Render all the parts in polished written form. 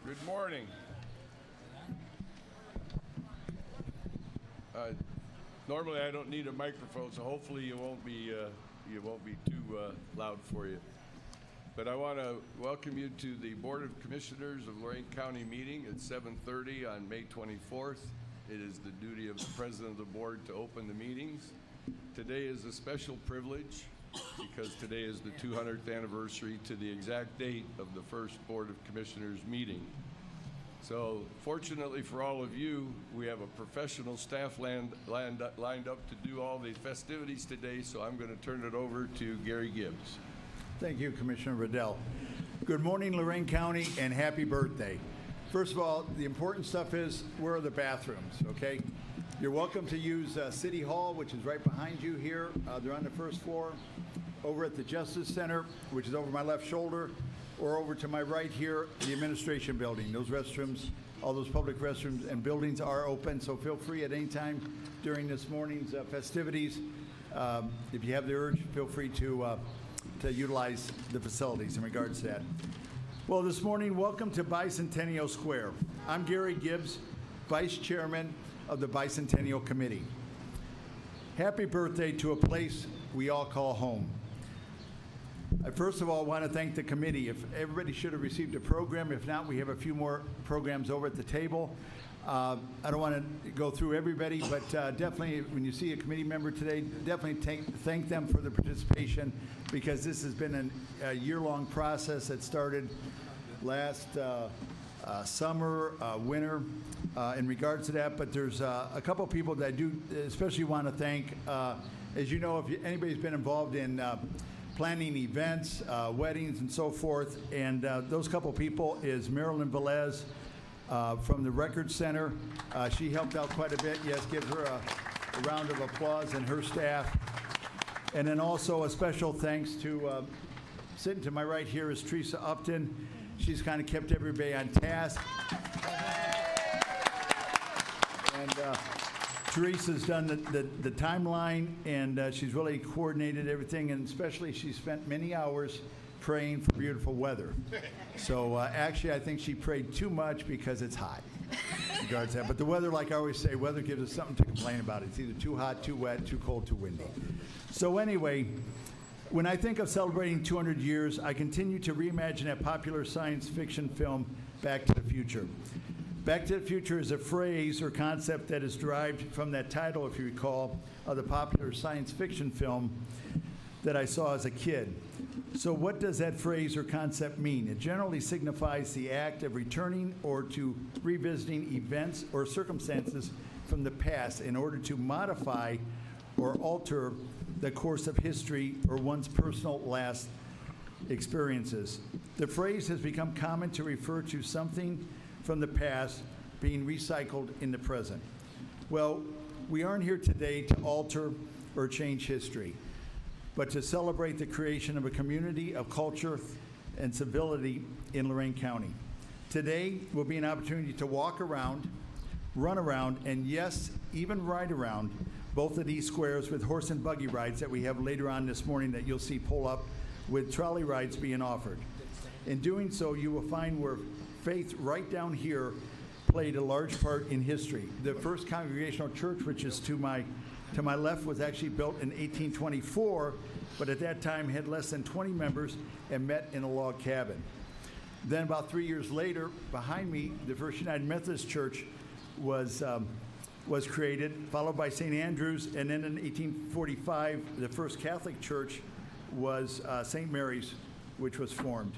Good morning. Normally I don't need a microphone, so hopefully you won't be too loud for you. But I want to welcome you to the Board of Commissioners of Lorain County meeting at 7:30 on May 24th. It is the duty of the President of the Board to open the meetings. Today is a special privilege because today is the 200th anniversary to the exact date of the first Board of Commissioners meeting. So fortunately for all of you, we have a professional staff lined up to do all the festivities today, so I'm going to turn it over to Gary Gibbs. Thank you, Commissioner Riddell. Good morning, Lorain County, and happy birthday. First of all, the important stuff is, where are the bathrooms, okay? You're welcome to use City Hall, which is right behind you here. They're on the first floor. Over at the Justice Center, which is over my left shoulder, or over to my right here, the Administration Building. Those restrooms, all those public restrooms and buildings are open, so feel free at any time during this morning's festivities. If you have the urge, feel free to utilize the facilities in regards to that. Well, this morning, welcome to Bicentennial Square. I'm Gary Gibbs, Vice Chairman of the Bicentennial Committee. Happy birthday to a place we all call home. I first of all want to thank the committee. If everybody should have received a program. If not, we have a few more programs over at the table. I don't want to go through everybody, but definitely when you see a committee member today, definitely thank them for their participation, because this has been a year-long process that started last summer, winter, in regards to that. But there's a couple people that I do especially want to thank. As you know, if anybody's been involved in planning events, weddings, and so forth, and those couple people is Marilyn Velez from the Record Center. She helped out quite a bit. Yes, give her a round of applause, and her staff. And then also a special thanks to, sitting to my right here is Teresa Upton. She's kind of kept everybody on task. And Teresa's done the timeline, and she's really coordinated everything, and especially she spent many hours praying for beautiful weather. So actually, I think she prayed too much because it's hot. In regards to that. But the weather, like I always say, weather gives us something to complain about. It's either too hot, too wet, too cold, too windy. So anyway, when I think of celebrating 200 years, I continue to reimagine that popular science fiction film, Back to the Future. Back to the Future is a phrase or concept that is derived from that title, if you recall, of the popular science fiction film that I saw as a kid. So what does that phrase or concept mean? It generally signifies the act of returning or to revisiting events or circumstances from the past in order to modify or alter the course of history or one's personal last experiences. The phrase has become common to refer to something from the past being recycled in the present. Well, we aren't here today to alter or change history, but to celebrate the creation of a community of culture and civility in Lorain County. Today will be an opportunity to walk around, run around, and yes, even ride around both of these squares with horse and buggy rides that we have later on this morning that you'll see pull up, with trolley rides being offered. In doing so, you will find where faith right down here played a large part in history. The first Congregational Church, which is to my left, was actually built in 1824, but at that time had less than 20 members and met in a log cabin. Then about 3 years later, behind me, the First United Methodist Church was created, followed by St. Andrew's, and then in 1845, the first Catholic Church was St. Mary's, which was formed.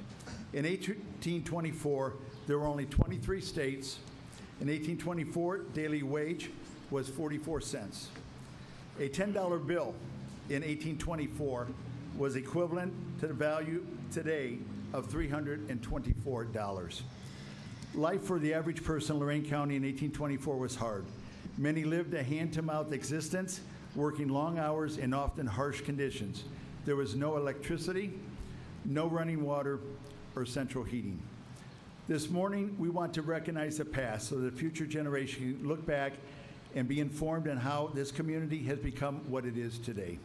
In 1824, there were only 23 states. In 1824, daily wage was 44 cents. A $10 bill in 1824 was equivalent to the value today of $324. Life for the average person in Lorain County in 1824 was hard. Many lived a hand-to-mouth existence, working long hours in often harsh conditions. There was no electricity, no running water, or central heating. This morning, we want to recognize the past so that future generations can look back and be informed on how this community has become what it is today.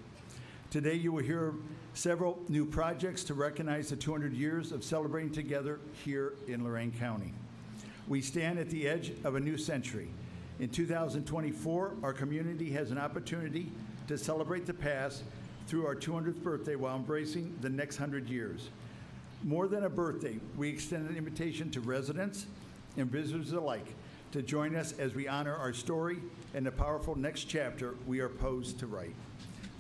Today, you will hear several new projects to recognize the 200 years of celebrating together here in Lorain County. We stand at the edge of a new century. In 2024, our community has an opportunity to celebrate the past through our 200th birthday while embracing the next 100 years. More than a birthday, we extend an invitation to residents and visitors alike to join us as we honor our story and the powerful next chapter we are posed to write.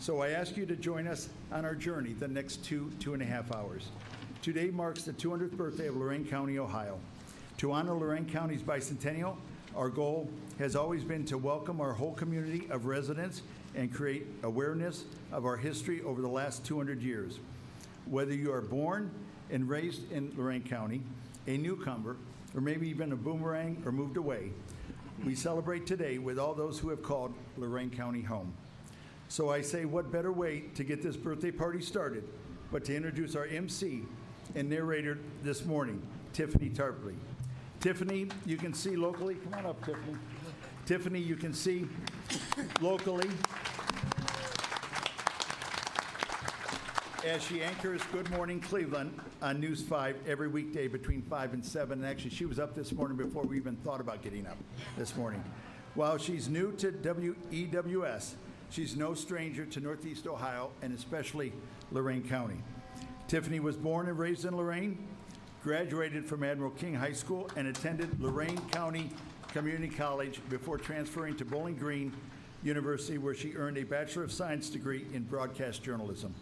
So I ask you to join us on our journey the next 2.5 hours. Today marks the 200th birthday of Lorain County, Ohio. To honor Lorain County's bicentennial, our goal has always been to welcome our whole community of residents and create awareness of our history over the last 200 years. Whether you are born and raised in Lorain County, a newcomer, or maybe even a boomerang or moved away, we celebrate today with all those who have called Lorain County home. So I say, what better way to get this birthday party started but to introduce our MC and narrator this morning, Tiffany Tarpley. Tiffany, you can see locally. Come on up, Tiffany. Tiffany, you can see locally as she anchors Good Morning Cleveland on News 5 every weekday between 5 and 7. And actually, she was up this morning before we even thought about getting up this morning. While she's new to WEWS, she's no stranger to Northeast Ohio and especially Lorain County. Tiffany was born and raised in Lorain, graduated from Admiral King High School, and attended Lorain County Community College before transferring to Bowling Green University, where she earned a Bachelor of Science degree in broadcast journalism.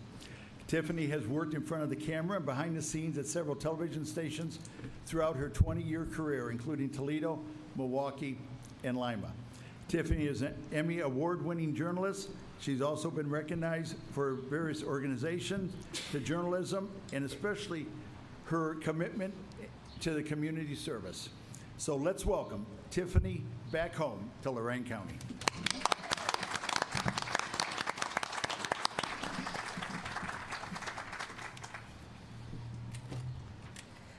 Tiffany has worked in front of the camera and behind the scenes at several television stations throughout her 20-year career, including Toledo, Milwaukee, and Lima. Tiffany is an Emmy award-winning journalist. She's also been recognized for various organizations to journalism and especially her commitment to the community service. So let's welcome Tiffany back home to Lorain County.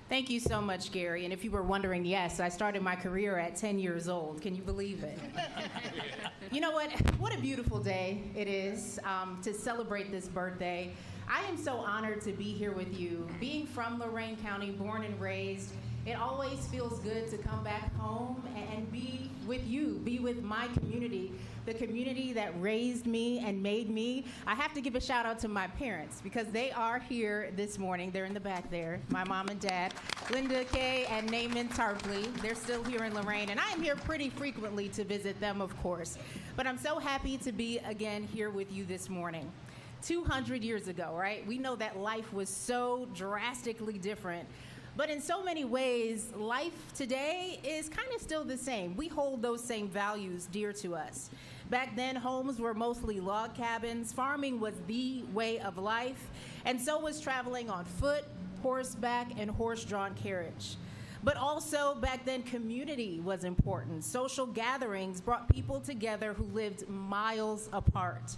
Thank you so much, Gary. And if you were wondering, yes, I started my career at 10 years old. Can you believe it? You know what? What a beautiful day it is to celebrate this birthday. I am so honored to be here with you. Being from Lorain County, born and raised, it always feels good to come back home and be with you, be with my community, the community that raised me and made me. I have to give a shout out to my parents because they are here this morning. They're in the back there, my mom and dad, Linda Kay and Naaman Tarpley. They're still here in Lorain, and I am here pretty frequently to visit them, of course. But I'm so happy to be again here with you this morning. 200 years ago, right? We know that life was so drastically different. But in so many ways, life today is kind of still the same. We hold those same values dear to us. Back then, homes were mostly log cabins. Farming was the way of life, and so was traveling on foot, horseback, and horse-drawn carriage. But also, back then, community was important. Social gatherings brought people together who lived miles apart.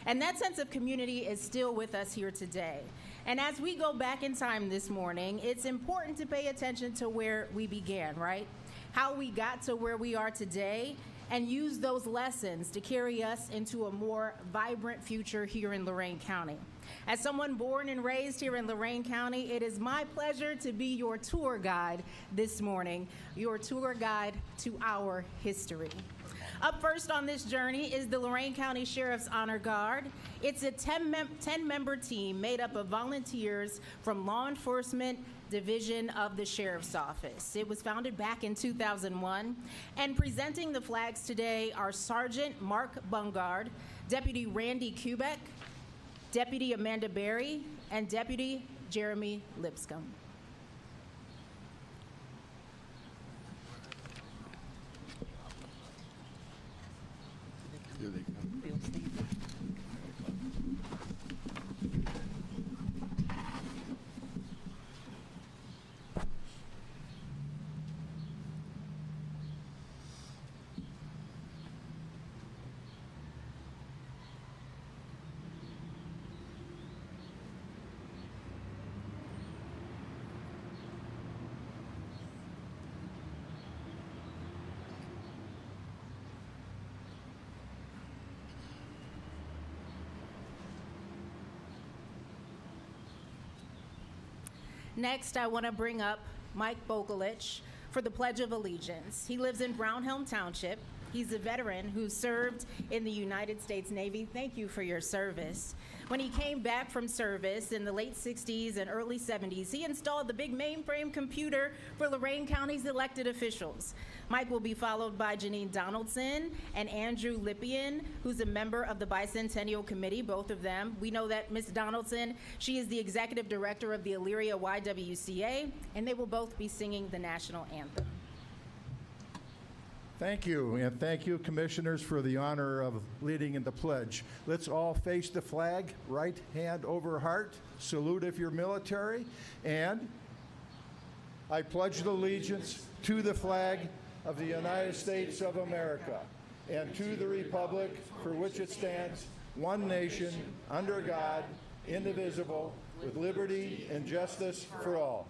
And that sense of community is still with us here today. And as we go back in time this morning, it's important to pay attention to where we began, right? How we got to where we are today, and use those lessons to carry us into a more vibrant future here in Lorain County. As someone born and raised here in Lorain County, it is my pleasure to be your tour guide this morning, your tour guide to our history. Up first on this journey is the Lorain County Sheriff's Honor Guard. It's a 10-member team made up of volunteers from law enforcement division of the Sheriff's Office. It was founded back in 2001. And presenting the flags today are Sergeant Mark Bungard, Deputy Randy Kubek, Deputy Amanda Berry, and Deputy Jeremy Lipscomb. Here they come. Next, I want to bring up Mike Bogalich, for the Pledge of Allegiance. He lives in Brownhelm Township. He's a veteran who served in the United States Navy. Thank you for your service. When he came back from service in the late 60s and early 70s, he installed the big mainframe computer for Lorain County's elected officials. Mike will be followed by Janine Donaldson and Andrew Lippian, who's a member of the Bicentennial Committee, both of them. We know that Ms. Donaldson, she is the executive director of the Elyria YWCA, and they will both be singing the national anthem. Thank you, and thank you, commissioners, for the honor of leading in the pledge. Let's all face the flag, right hand over heart. Salute if you're military. And I pledge allegiance to the flag of the United States of America and to the republic for which it stands, one nation, under God, indivisible, with liberty and justice for all.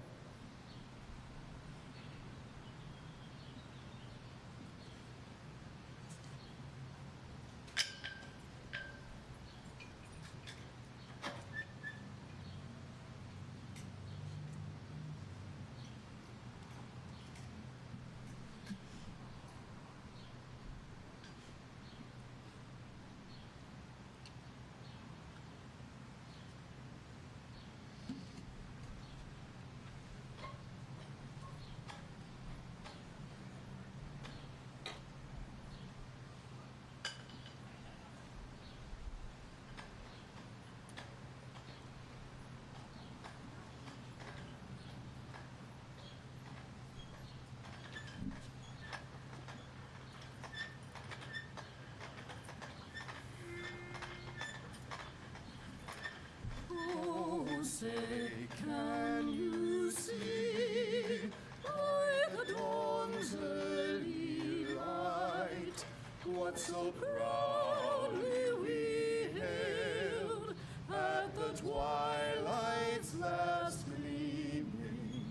Say, can you see by the dawn's early light what so proudly we hailed at the twilight's last gleaming,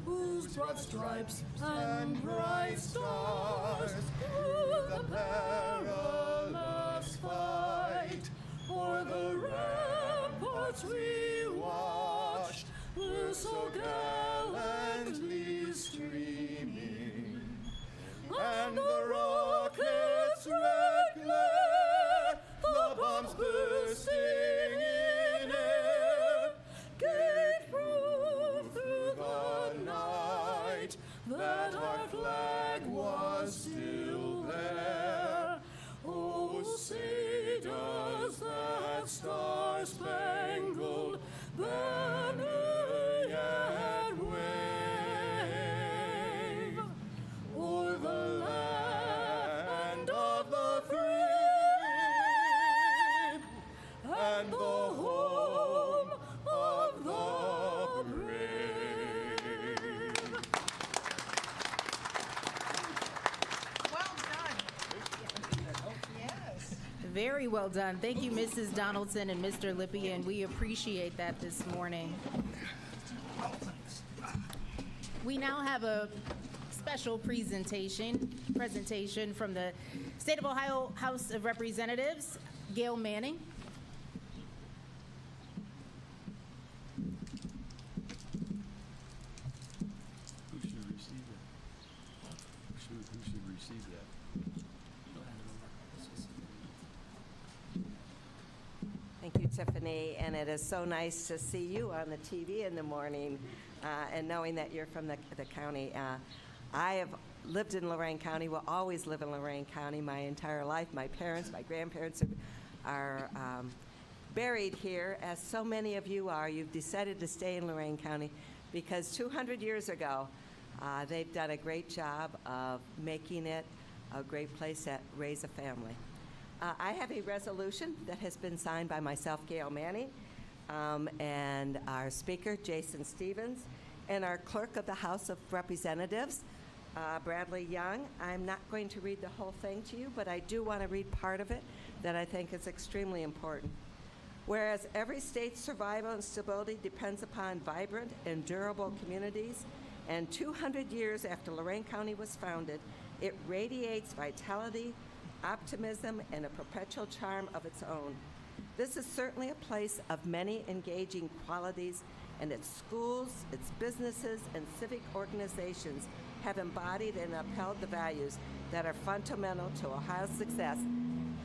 whose broad stripes and bright stars through the perilous fight o'er the ramparts we watched were so gallantly streaming, and the rockets' red glare, the bombs bursting in air, gave proof through the night that our flag was still there. Oh, say does that star-spangled banner yet wave o'er the land of the free and the home of the brave? Well done. Yes. Very well done. Thank you, Mrs. Donaldson and Mr. Lippian. We appreciate that this morning. We now have a special presentation from the State of Ohio House of Representatives, Gail Manning. Who should receive it? Who should receive that? Thank you, Tiffany, and it is so nice to see you on the TV in the morning and knowing that you're from the county. I have lived in Lorain County, will always live in Lorain County my entire life. My parents, my grandparents are buried here, as so many of you are. You've decided to stay in Lorain County because 200 years ago, they've done a great job of making it a great place to raise a family. I have a resolution that has been signed by myself, Gail Manning, and our speaker, Jason Stevens, and our clerk of the House of Representatives, Bradley Young. I'm not going to read the whole thing to you, but I do want to read part of it that I think is extremely important. Whereas every state's survival and stability depends upon vibrant and durable communities, and 200 years after Lorain County was founded, it radiates vitality, optimism, and a perpetual charm of its own. This is certainly a place of many engaging qualities and its schools, its businesses, and civic organizations have embodied and upheld the values that are fundamental to Ohio's success.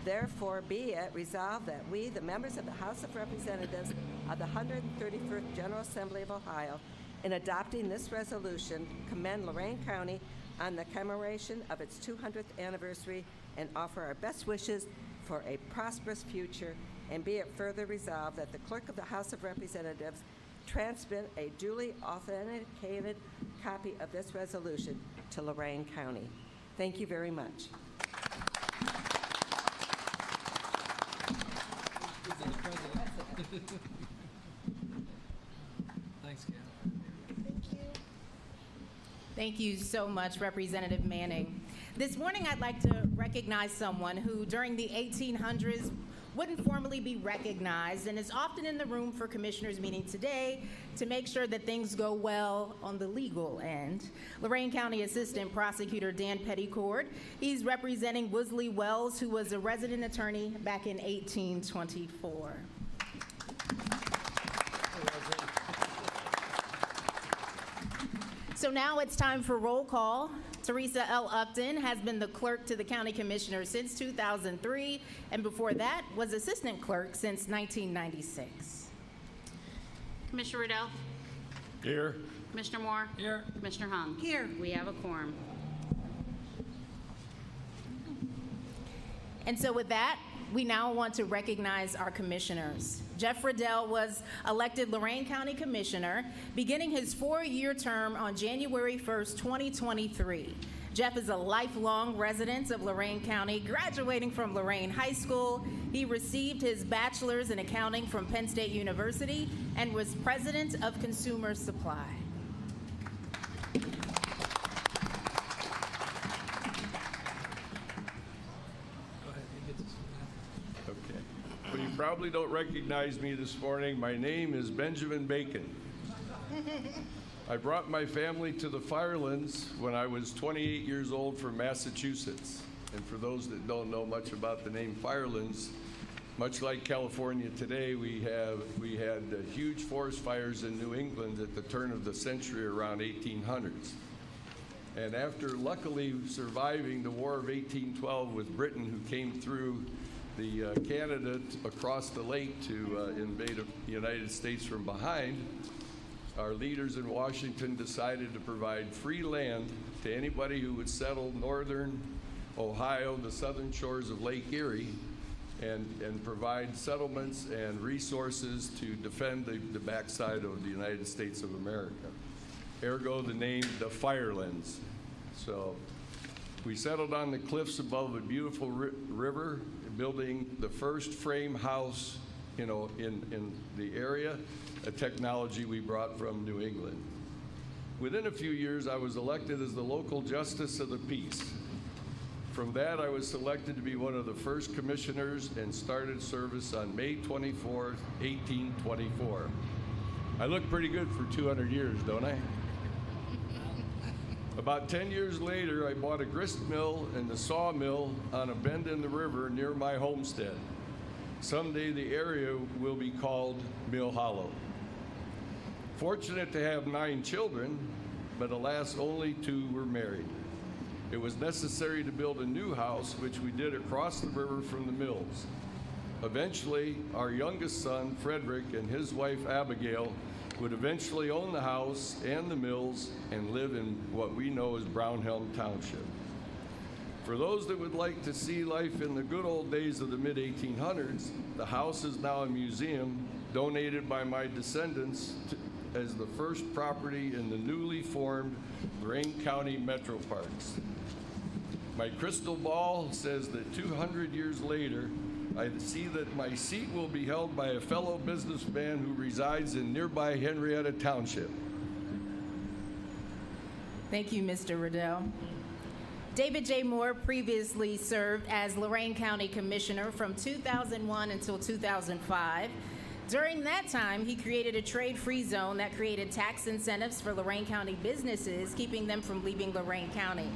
Therefore, be it resolved that we, the members of the House of Representatives of the 131st General Assembly of Ohio, in adopting this resolution, commend Lorain County on the commemoration of its 200th anniversary and offer our best wishes for a prosperous future. And be it further resolved that the Clerk of the House of Representatives transmit a duly authenticated copy of this resolution to Lorain County. Thank you very much. Thanks, Ken. Thank you so much, Representative Manning. This morning, I'd like to recognize someone who, during the 1800s, wouldn't formally be recognized and is often in the room for commissioners' meeting today to make sure that things go well on the legal end. Lorain County Assistant Prosecutor Dan Petticord. He's representing Woolsey Wells, who was a resident attorney back in 1824. So now it's time for roll call. Teresa L. Upton has been the clerk to the county commissioner since 2003, and before that was assistant clerk since 1996. Commissioner Riddell. Here. Commissioner Moore. Here. Commissioner Hung. Here. We have a quorum. And so with that, we now want to recognize our commissioners. Jeff Riddell was elected Lorain County Commissioner, beginning his 4-year term on January 1st, 2023. Jeff is a lifelong resident of Lorain County, graduating from Lorain High School. He received his bachelor's in accounting from Penn State University and was president of Consumer Supply. Okay. Well, you probably don't recognize me this morning. My name is Benjamin Bacon. I brought my family to the Firelands when I was 28 years old from Massachusetts. And for those that don't know much about the name Firelands, much like California today, we had huge forest fires in New England at the turn of the century around 1800s. And after luckily surviving the War of 1812 with Britain, who came through the Canada across the lake to invade the United States from behind, our leaders in Washington decided to provide free land to anybody who would settle northern Ohio, the southern shores of Lake Erie, and provide settlements and resources to defend the backside of the United States of America. Ergo, the name, the Firelands. So we settled on the cliffs above a beautiful river, building the first frame house, in the area, a technology we brought from New England. Within a few years, I was elected as the local justice of the peace. From that, I was selected to be one of the first commissioners and started service on May 24, 1824. I look pretty good for 200 years, don't I? About 10 years later, I bought a grist mill and the sawmill on a bend in the river near my homestead. Someday the area will be called Mill Hollow. Fortunate to have 9 children, but alas, only 2 were married. It was necessary to build a new house, which we did across the river from the mills. Eventually, our youngest son, Frederick, and his wife, Abigail, would eventually own the house and the mills and live in what we know as Brownhelm Township. For those that would like to see life in the good old days of the mid-1800s, the house is now a museum donated by my descendants as the first property in the newly formed Lorain County Metro Parks. My crystal ball says that 200 years later, I see that my seat will be held by a fellow businessman who resides in nearby Henrietta Township. Thank you, Mr. Riddell. David J. Moore previously served as Lorain County Commissioner from 2001 until 2005. During that time, he created a trade-free zone that created tax incentives for Lorain County businesses, keeping them from leaving Lorain County.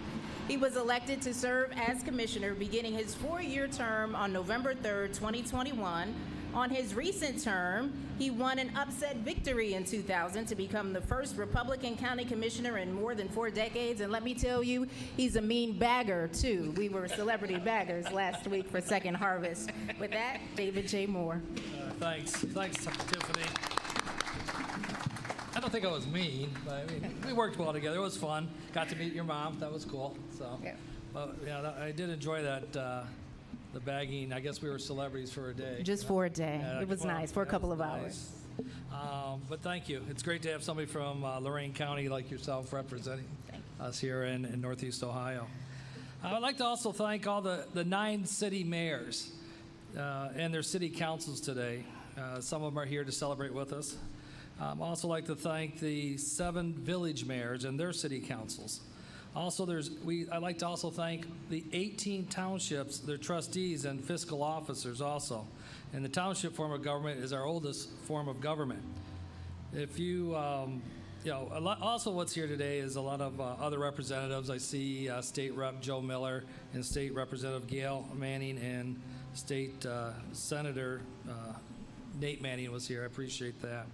He was elected to serve as commissioner beginning his 4-year term on November 3rd, 2021. On his recent term, he won an upset victory in 2000 to become the first Republican county commissioner in more than 4 decades. And let me tell you, he's a mean bagger, too. We were celebrity baggers last week for Second Harvest. With that, David J. Moore. Thanks, Tiffany. I don't think I was mean, but I mean, we worked well together. It was fun. Got to meet your mom. That was cool. So, Yeah. but yeah, I did enjoy that. The bagging. I guess we were celebrities for a day. Just for a day. Yeah, It was well, nice, for a that couple was of nice. hours. But thank you. It's great to have somebody from Lorain County like yourself representing us here in Northeast Ohio. I would like to also thank all the 9 city mayors and their city councils today. Some of them are here to celebrate with us. I'd also like to thank the 7 village mayors and their city councils. Also, I'd like to also thank the 18 townships, their trustees and fiscal officers also. And the township form of government is our oldest form of government. If you, also what's here today is a lot of other representatives. I see State Rep Joe Miller and State Representative Gail Manning and State Senator Nate Manning was here. I appreciate that.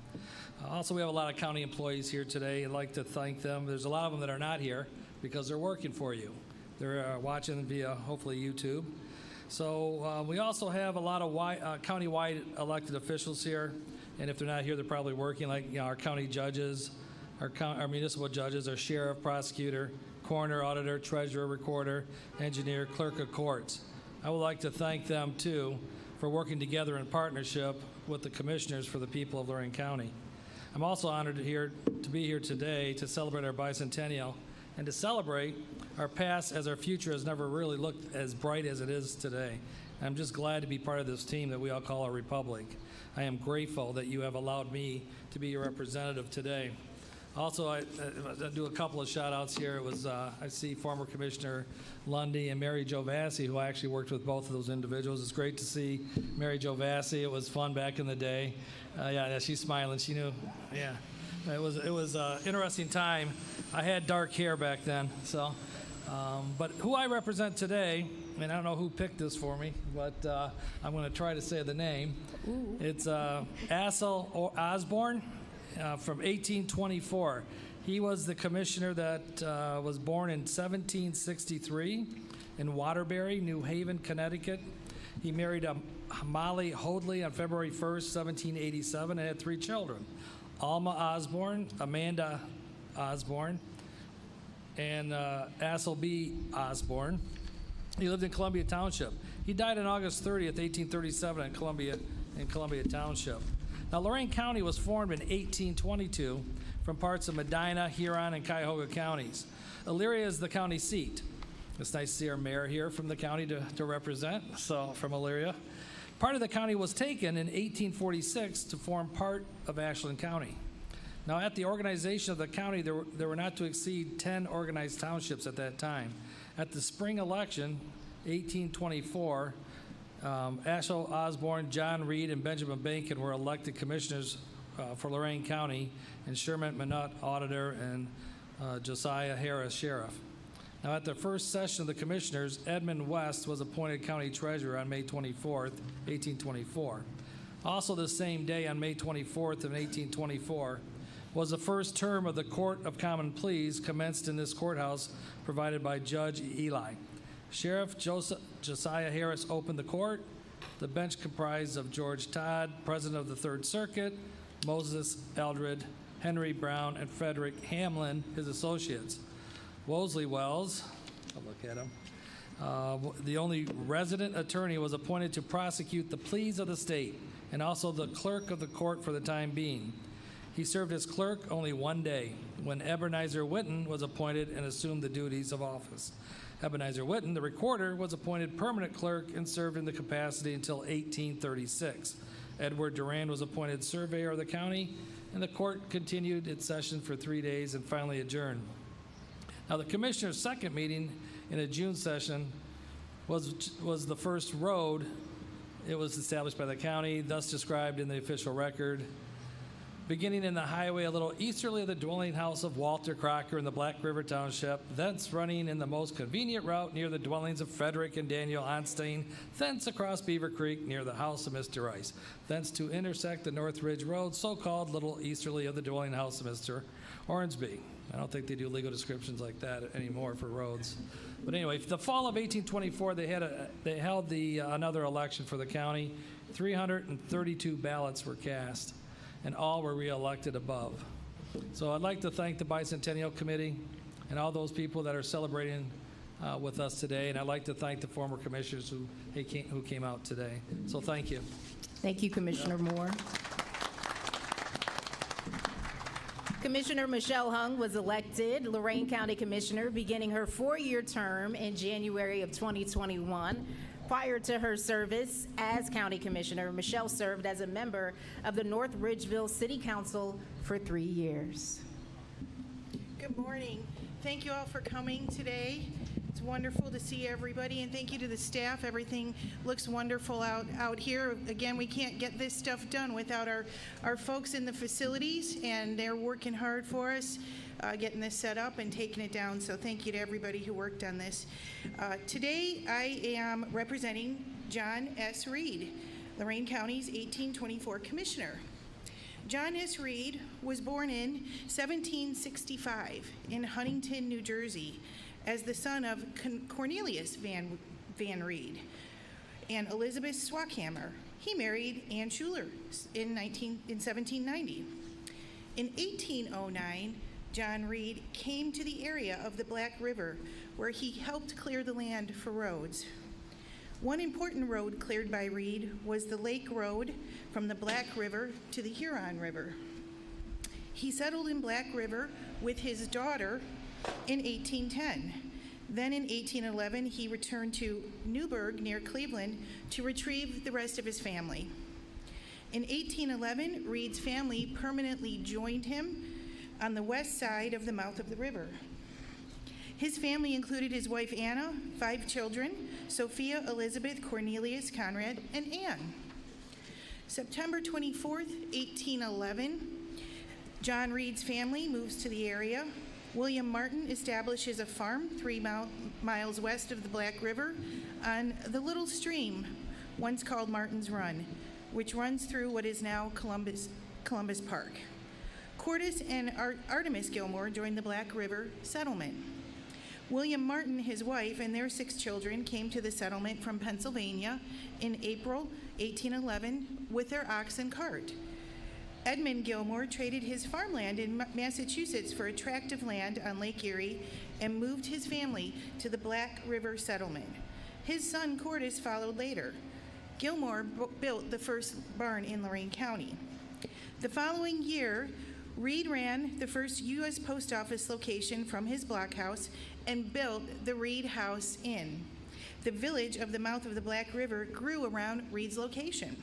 Also, we have a lot of county employees here today. I'd like to thank them. There's a lot of them that are not here because they're working for you. They're watching via, hopefully, YouTube. So we also have a lot of county-wide elected officials here, and if they're not here, they're probably working, like our county judges, our municipal judges, our sheriff, prosecutor, coroner, auditor, treasurer, recorder, engineer, clerk of courts. I would like to thank them, too, for working together in partnership with the commissioners for the people of Lorain County. I'm also honored to be here today to celebrate our bicentennial and to celebrate our past as our future has never really looked as bright as it is today. I'm just glad to be part of this team that we all call our republic. I am grateful that you have allowed me to be your representative today. Also, I do a couple of shout outs here. It was, I see former Commissioner Lundy and Mary Jo Vassy, who I actually worked with both of those individuals. It's great to see Mary Jo Vassy. It was fun back in the day. Yeah, she's smiling. She knew. Yeah, it was an interesting time. I had dark hair back then. So, but who I represent today, and I don't know who picked this for me, but I'm going to try to say the name. Ooh. It's Asel Osborne. From 1824. He was the commissioner that was born in 1763 in Waterbury, New Haven, Connecticut. He married Molly Hoadley on February 1st, 1787, and had 3 children, Alma Osborne, Amanda Osborne, and Asel B. Osborne. He lived in Columbia Township. He died on August 30th, 1837 in Columbia Township. Now, Lorain County was formed in 1822 from parts of Medina, Huron, and Cuyahoga counties. Elyria is the county seat. It's nice to see our mayor here from the county to represent, so from Elyria. Part of the county was taken in 1846 to form part of Ashland County. Now, at the organization of the county, there were not to exceed 10 organized townships at that time. At the spring election, 1824, Asel Osborne, John Reed, and Benjamin Bacon were elected commissioners for Lorain County, and Sherman Minot, auditor, and Josiah Harris, sheriff. Now, at the first session of the commissioners, Edmund West was appointed county treasurer on May 24th, 1824. Also the same day, on May 24th of 1824, was the first term of the Court of Common Pleas commenced in this courthouse provided by Judge Eli. Sheriff Josiah Harris opened the court. The bench comprised of George Todd, president of the Third Circuit, Moses Eldred, Henry Brown, and Frederick Hamlin, his associates. Wosley Wells, I'll look at him, the only resident attorney, was appointed to prosecute the pleas of the state and also the clerk of the court for the time being. He served as clerk only 1 day when Ebenezer Whitten was appointed and assumed the duties of office. Ebenezer Whitten, the recorder, was appointed permanent clerk and served in the capacity until 1836. Edward Durand was appointed surveyor of the county, and the court continued its session for 3 days and finally adjourned. Now, the commissioner's second meeting in a June session was the first road. It was established by the county, thus described in the official record. beginning in the highway a little easterly of the dwelling house of Walter Crocker in the Black River Township, thence running in the most convenient route near the dwellings of Frederick and Daniel Onstein, thence across Beaver Creek near the house of Mr. Rice, thence to intersect the North Ridge Road, so-called little easterly of the dwelling house of Mr. Ornsby. I don't think they do legal descriptions like that anymore for roads. But anyway, the fall of 1824, they held another election for the county. 332 ballots were cast, and all were re-elected above. So I'd like to thank the Bicentennial Committee and all those people that are celebrating with us today, and I'd like to thank the former commissioners who came out today. So thank you. Thank you, Commissioner Moore. Commissioner Michelle Hung was elected Lorain County Commissioner beginning her 4-year term in January of 2021. Prior to her service as County Commissioner, Michelle served as a member of the North Ridgeville City Council for 3 years. Good morning. Thank you all for coming today. It's wonderful to see everybody, and thank you to the staff. Everything looks wonderful out here. Again, we can't get this stuff done without our folks in the facilities, and they're working hard for us, getting this set up and taking it down. So thank you to everybody who worked on this. Today, I am representing John S. Reed, Lorain County's 1824 Commissioner. John S. Reed was born in 1765 in Huntington, New Jersey, as the son of Cornelius Van Reed and Elizabeth Swackhammer. He married Ann Schuler in 1790. In 1809, John Reed came to the area of the Black River, where he helped clear the land for roads. One important road cleared by Reed was the Lake Road from the Black River to the Huron River. He settled in Black River with his daughter in 1810. Then in 1811, he returned to Newburgh near Cleveland to retrieve the rest of his family. In 1811, Reed's family permanently joined him on the west side of the mouth of the river. His family included his wife Anna, 5 children, Sophia, Elizabeth, Cornelius, Conrad, and Anne. September 24th, 1811, John Reed's family moves to the area. William Martin establishes a farm 3 miles west of the Black River on the little stream once called Martin's Run, which runs through what is now Columbus Park. Cordis and Artemis Gilmore joined the Black River settlement. William Martin, his wife, and their 6 children came to the settlement from Pennsylvania in April 1811 with their ox and cart. Edmund Gilmore traded his farmland in Massachusetts for a tract of land on Lake Erie and moved his family to the Black River settlement. His son Cordis followed later. Gilmore built the first barn in Lorain County. The following year, Reed ran the first U.S. Post Office location from his blockhouse and built the Reed House Inn. The village of the mouth of the Black River grew around Reed's location.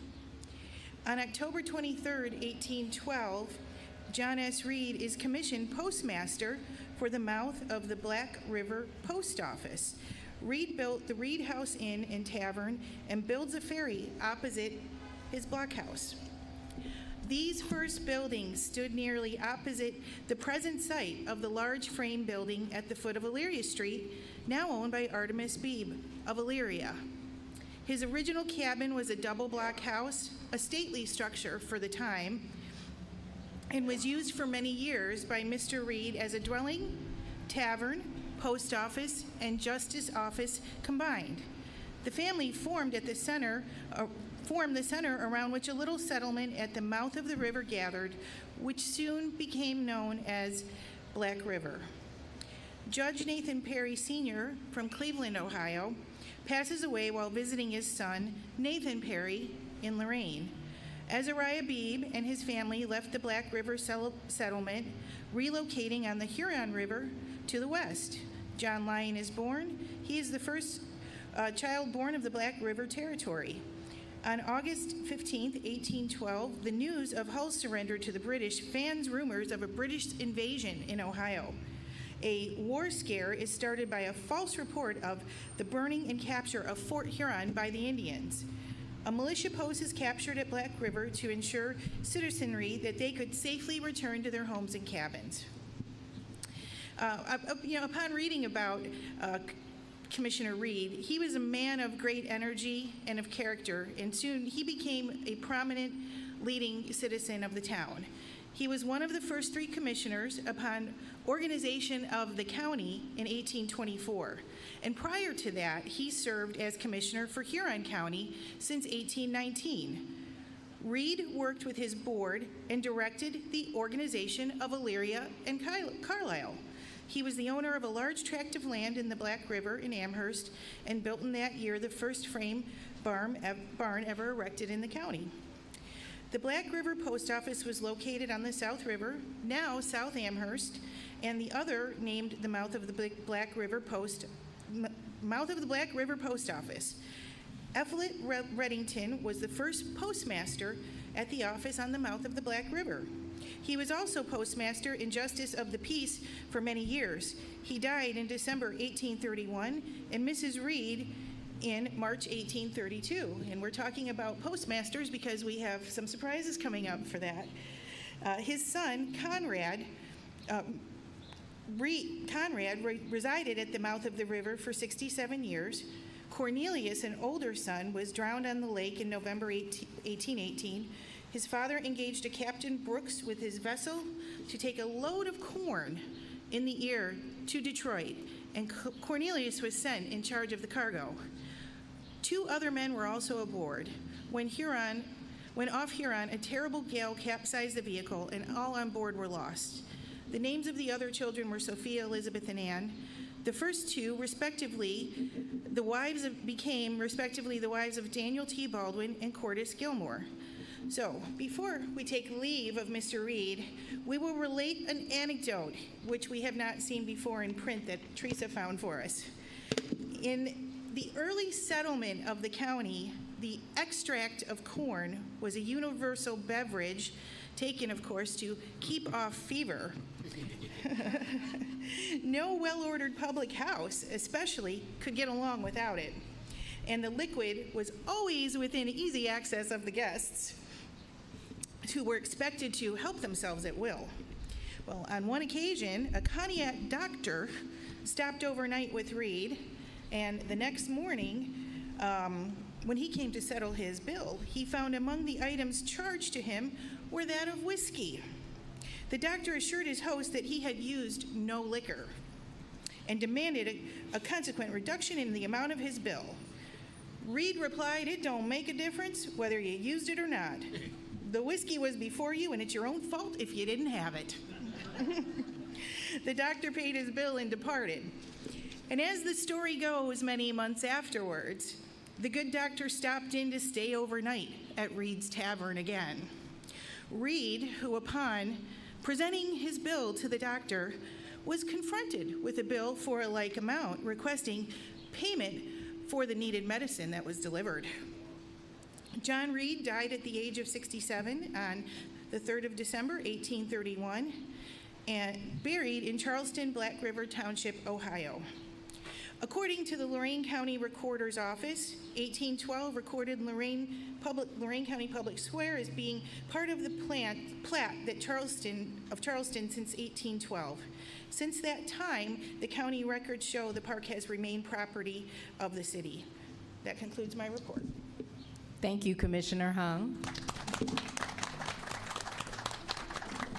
On October 23, 1812, John S. Reed is commissioned postmaster for the mouth of the Black River Post Office. Reed built the Reed House Inn and Tavern and builds a ferry opposite his blockhouse. These first buildings stood nearly opposite the present site of the large frame building at the foot of Elyria Street, now owned by Artemis Beebe of Elyria. His original cabin was a double block house, a stately structure for the time, and was used for many years by Mr. Reed as a dwelling, tavern, post office, and justice office combined. The family formed the center around which a little settlement at the mouth of the river gathered, which soon became known as Black River. Judge Nathan Perry Sr. from Cleveland, Ohio, passes away while visiting his son, Nathan Perry, in Lorain. Azariah Beebe and his family left the Black River settlement, relocating on the Huron River to the west. John Lyon is born. He is the first child born of the Black River Territory. On August 15, 1812, the news of Hull's surrender to the British fans rumors of a British invasion in Ohio. A war scare is started by a false report of the burning and capture of Fort Huron by the Indians. A militia post is captured at Black River to ensure citizenry that they could safely return to their homes and cabins. Upon reading about Commissioner Reed, he was a man of great energy and of character, and soon he became a prominent leading citizen of the town. He was one of the first 3 commissioners upon organization of the county in 1824. And prior to that, he served as commissioner for Huron County since 1819. Reed worked with his board and directed the organization of Elyria and Carlisle. He was the owner of a large tract of land in the Black River in Amherst and built in that year the first frame barn ever erected in the county. The Black River Post Office was located on the South River, now South Amherst, and the other named the mouth of the Black River Post Office. Efflet Reddington was the first postmaster at the office on the mouth of the Black River. He was also postmaster and justice of the peace for many years. He died in December 1831, and Mrs. Reed in March 1832. And we're talking about postmasters because we have some surprises coming up for that. His son, Conrad resided at the mouth of the river for 67 years. Cornelius, an older son, was drowned on the lake in November 1818. His father engaged a Captain Brooks with his vessel to take a load of corn in the ear to Detroit, and Cornelius was sent in charge of the cargo. 2 other men were also aboard. When off Huron, a terrible gale capsized the vehicle, and all on board were lost. The names of the other children were Sophia, Elizabeth, and Anne. The first 2, became respectively the wives of Daniel T. Baldwin and Cordis Gilmore. So, before we take leave of Mr. Reed, we will relate an anecdote which we have not seen before in print that Teresa found for us. In the early settlement of the county, the extract of corn was a universal beverage taken, of course, to keep off fever. No well-ordered public house, especially, could get along without it. And the liquid was always within easy access of the guests, who were expected to help themselves at will. Well, on one occasion, a Pontiac doctor stopped overnight with Reed, and the next morning, when he came to settle his bill, he found among the items charged to him were that of whiskey. The doctor assured his host that he had used no liquor and demanded a consequent reduction in the amount of his bill. Reed replied, "It don't make a difference whether you used it or not. The whiskey was before you, and it's your own fault if you didn't have it." The doctor paid his bill and departed. And as the story goes, many months afterwards, the good doctor stopped in to stay overnight at Reed's Tavern again. Reed, who upon presenting his bill to the doctor, was confronted with a bill for a like amount, requesting payment for the needed medicine that was delivered. John Reed died at the age of 67 on the 3rd of December, 1831, and buried in Charleston, Black River Township, Ohio. According to the Lorain County Recorder's Office, 1812 recorded Lorain County Public Square as being part of the plat that Charleston since 1812. Since that time, the county records show the park has remained property of the city. That concludes my report. Thank you, Commissioner Hung.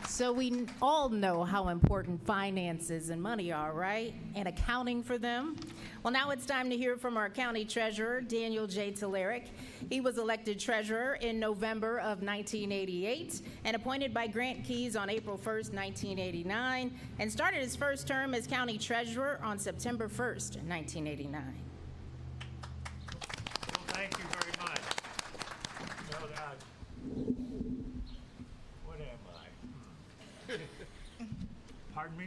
So we all know how important finances and money are, right? And accounting for them. Well, now it's time to hear from our county treasurer, Daniel J. Telerik. He was elected treasurer in November of 1988 and appointed by Grant Keys on April 1st, 1989, and started his first term as county treasurer on September 1st, 1989. Well, thank you very much. Well, what am I? Pardon me?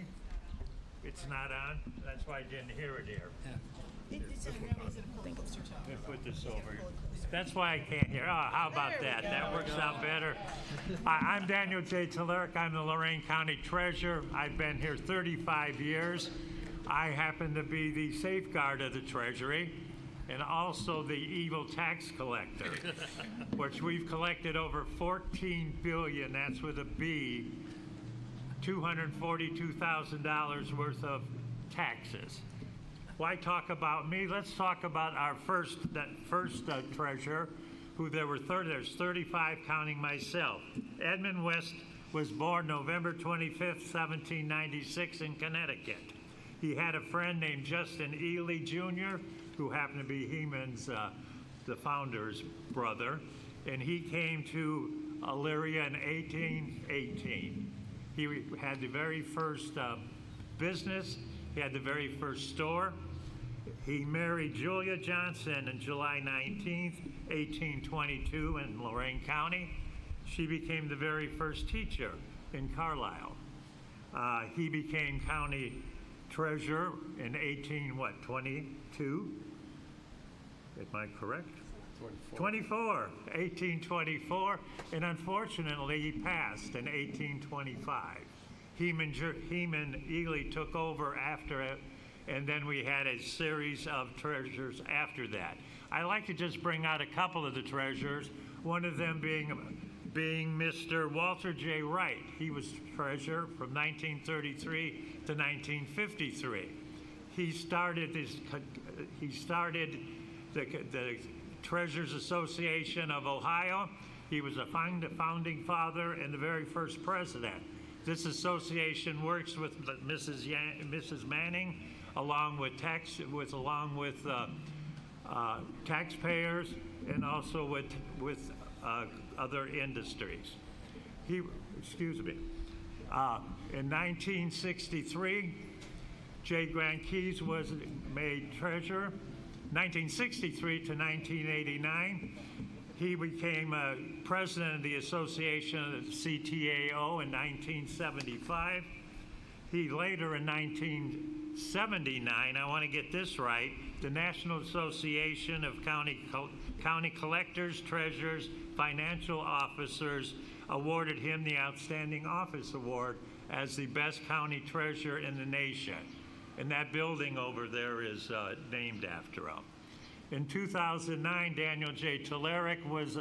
It's not on? That's why I didn't hear it here. Let me put this over here. That's why I can't hear. Oh, how about that? That works out better. I'm Daniel J. Telerik. I'm the Lorain County Treasurer. I've been here 35 years. I happen to be the safeguard of the Treasury. and also the evil tax collector, which we've collected over 14 billion, that's with a B, $242,000 worth of taxes. Why talk about me? Let's talk about our first treasurer, who there's 35 counting myself. Edmund West was born November 25th, 1796 in Connecticut. He had a friend named Justin Ely Jr., who happened to be Heman's, the founder's brother, and he came to Elyria in 1818. He had the very first business. He had the very first store. He married Julia Johnson on July 19th, 1822 in Lorain County. She became the very first teacher in Carlisle. He became county treasurer in 1822? Am I correct? 1824, and unfortunately he passed in 1825. Heman Ely took over after it, and then we had a series of treasurers after that. I like to just bring out a couple of the treasurers, one of them being Mr. Walter J. Wright. He was treasurer from 1933 to 1953. He started the Treasurers Association of Ohio. He was a founding father and the very first president. This association works with Mrs. Manning, along with taxpayers, and also with other industries. In 1963, J. Grant Keys was made treasurer. 1963 to 1989, he became president of the Association of the CTAO in 1975. He later, in 1979, I want to get this right, the National Association of County Collectors, Treasurers, Financial Officers awarded him the Outstanding Office Award as the best county treasurer in the nation. And that building over there is named after him. In 2009, Daniel J. Telerik was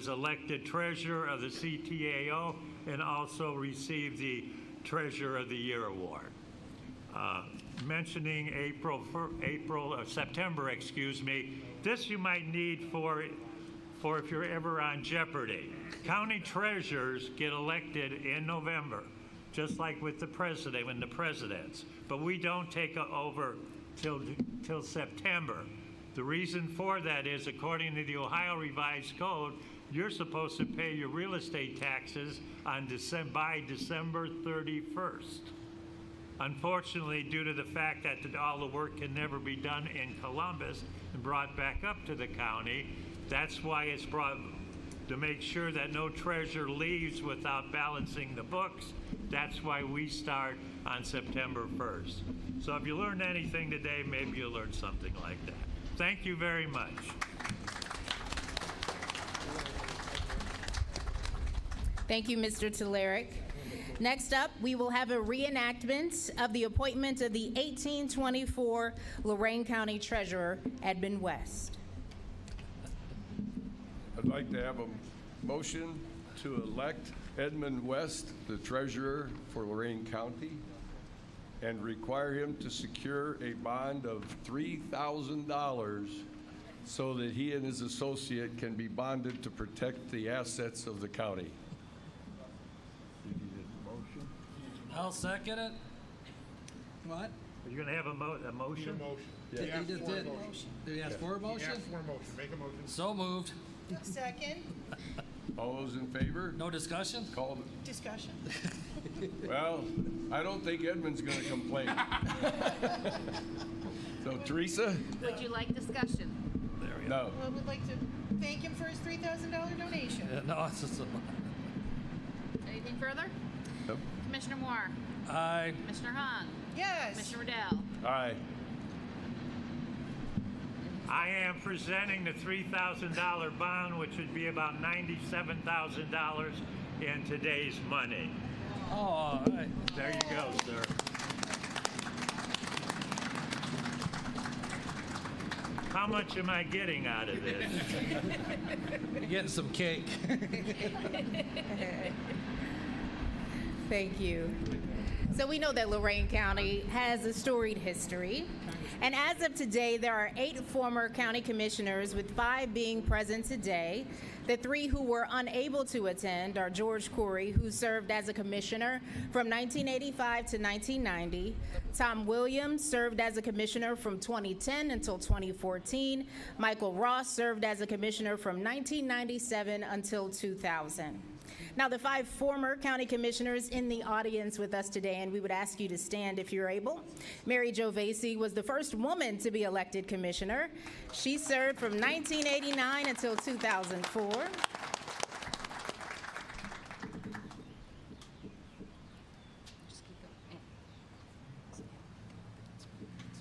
elected treasurer of the CTAO and also received the Treasurer of the Year award. Mentioning September, this you might need for if you're ever on Jeopardy. County treasurers get elected in November, just like with the president, when the presidents. But we don't take over till September. The reason for that is, according to the Ohio Revised Code, you're supposed to pay your real estate taxes by December 31st. Unfortunately, due to the fact that all the work can never be done in Columbus and brought back up to the county, that's why it's brought to make sure that no treasurer leaves without balancing the books. That's why we start on September 1st. So if you learned anything today, maybe you'll learn something like that. Thank you very much. Thank you, Mr. Telerik. Next up, we will have a reenactment of the appointment of the 1824 Lorain County Treasurer, Edmund West. I'd like to have a motion to elect Edmund West, the treasurer for Lorain County, and require him to secure a bond of $3,000 so that he and his associate can be bonded to protect the assets of the county. I'll second it. What? Are you going to have a motion? Yeah. He just did. Did he ask for a motion? He asked for a motion. Make a motion. So moved. Second. All those in favor? No discussion? Call Discussion. Well, I don't think Edmund's going to complain. So, Teresa? Would you like discussion? There we go. No. Well, we'd like to thank him for his $3,000 donation. No, it's just Anything further? Nope. Commissioner Moore? Aye. Commissioner Hahn? Yes. Commissioner Riddell? Aye. I am presenting the $3,000 bond, which would be about $97,000 in today's money. Oh, all right. There you go, sir. how much am I getting out of this? You're getting some cake. Thank you. So we know that Lorain County has a storied history. And as of today, there are 8 former county commissioners, with 5 being present today. The 3 who were unable to attend are George Corey, who served as a commissioner from 1985 to 1990. Tom Williams served as a commissioner from 2010 until 2014. Michael Ross served as a commissioner from 1997 until 2000. Now, the 5 former county commissioners in the audience with us today, and we would ask you to stand if you're able. Mary Jo Vasey was the first woman to be elected commissioner. She served from 1989 until 2004. It's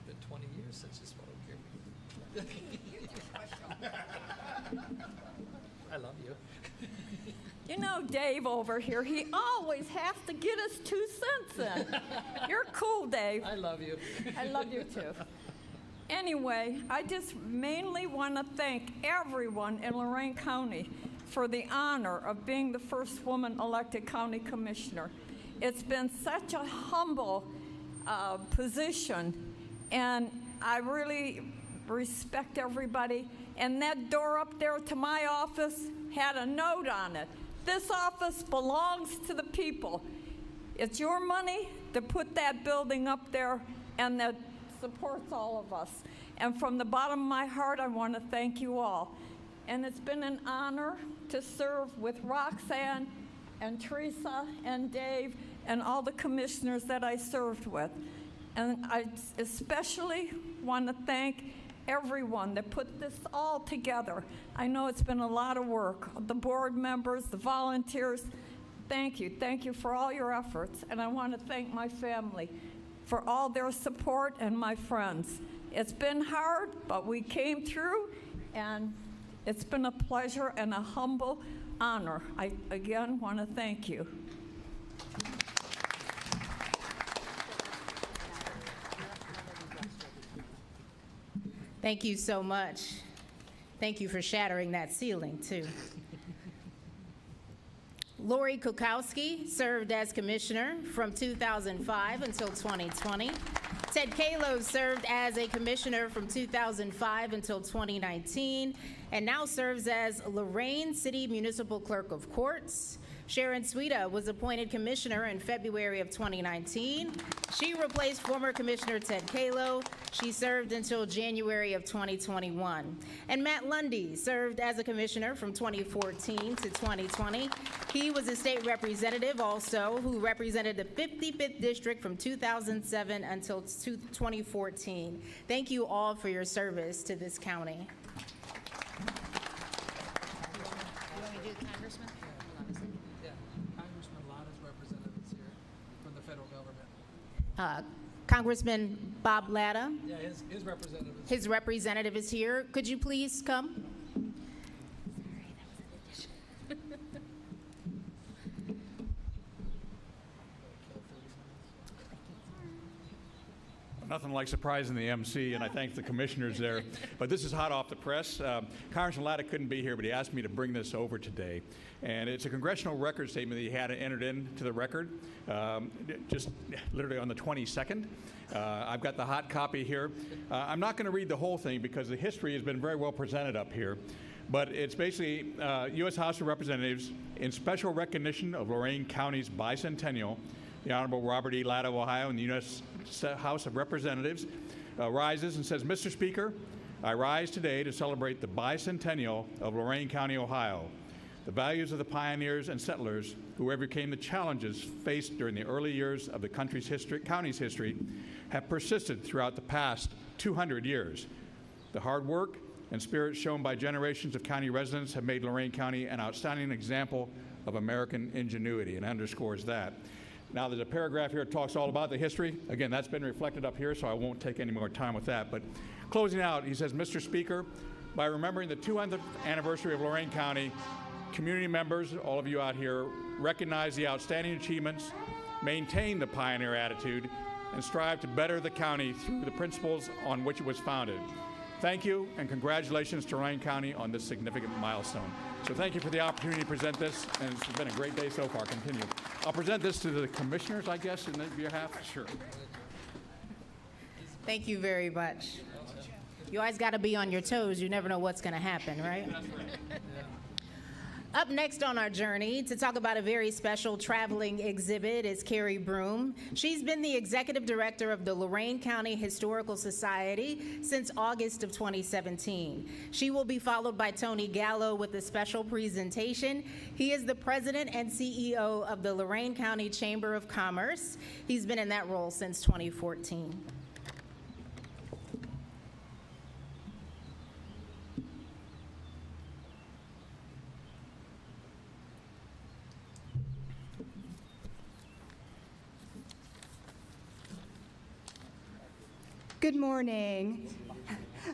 been 20 years since you spoke here. I love you. You know, Dave over here, he always has to get us 2 cents in. You're cool, Dave. I love you. I love you too. Anyway, I just mainly want to thank everyone in Lorain County for the honor of being the first woman elected county commissioner. It's been such a humble position, and I really respect everybody. And that door up there to my office had a note on it. This office belongs to the people. It's your money to put that building up there, and that supports all of us. And from the bottom of my heart, I want to thank you all. And it's been an honor to serve with Roxanne and Teresa and Dave and all the commissioners that I served with. And I especially want to thank everyone that put this all together. I know it's been a lot of work. The board members, the volunteers, thank you. Thank you for all your efforts. And I want to thank my family for all their support and my friends. It's been hard, but we came through, and it's been a pleasure and a humble honor. I, again, want to thank you. Thank you so much. Thank you for shattering that ceiling, too. Lori Kukowski served as commissioner from 2005 until 2020. Ted Kalo served as a commissioner from 2005 until 2019, and now serves as Lorain City Municipal Clerk of Courts. Sharon Sweda was appointed commissioner in February of 2019. She replaced former Commissioner Ted Kalo. She served until January of 2021. And Matt Lundy served as a commissioner from 2014 to 2020. He was a state representative also, who represented the 55th District from 2007 until 2014. Thank you all for your service to this county. You want me to do the congressman? Hold on a second. Yeah, Congressman Lada's representatives here from the federal government. Congressman Bob Latta, Yeah, his representative. his representative is here. Could you please come? Nothing like surprising the MC, and I thank the commissioners there. But this is hot off the press. Congressman Latta couldn't be here, but he asked me to bring this over today. And it's a congressional record statement that he had entered into the record just literally on the 22nd. I've got the hot copy here. I'm not going to read the whole thing because the history has been very well presented up here. But it's basically U.S. House of Representatives, in special recognition of Lorain County's bicentennial, the Honorable Robert E. Latta of Ohio and the U.S. House of Representatives rises and says, Mr. Speaker, I rise today to celebrate the bicentennial of Lorain County, Ohio. The values of the pioneers and settlers who overcame the challenges faced during the early years of the county's history have persisted throughout the past 200 years. The hard work and spirit shown by generations of county residents have made Lorain County an outstanding example of American ingenuity, and underscores that. Now, there's a paragraph here that talks all about the history. Again, that's been reflected up here, so I won't take any more time with that. But closing out, he says, Mr. Speaker, by remembering the 200th anniversary of Lorain County, community members, all of you out here, recognize the outstanding achievements, maintain the pioneer attitude, and strive to better the county through the principles on which it was founded. Thank you, and congratulations to Lorain County on this significant milestone. So thank you for the opportunity to present this, and it's been a great day so far. Continue. I'll present this to the commissioners, I guess, in your behalf. Sure. Thank you very much. You always got to be on your toes. You never know what's going to happen, right? Up next on our journey to talk about a very special traveling exhibit is Carrie Broom. She's been the executive director of the Lorain County Historical Society since August of 2017. She will be followed by Tony Gallo with a special presentation. He is the president and CEO of the Lorain County Chamber of Commerce. He's been in that role since 2014. Good morning.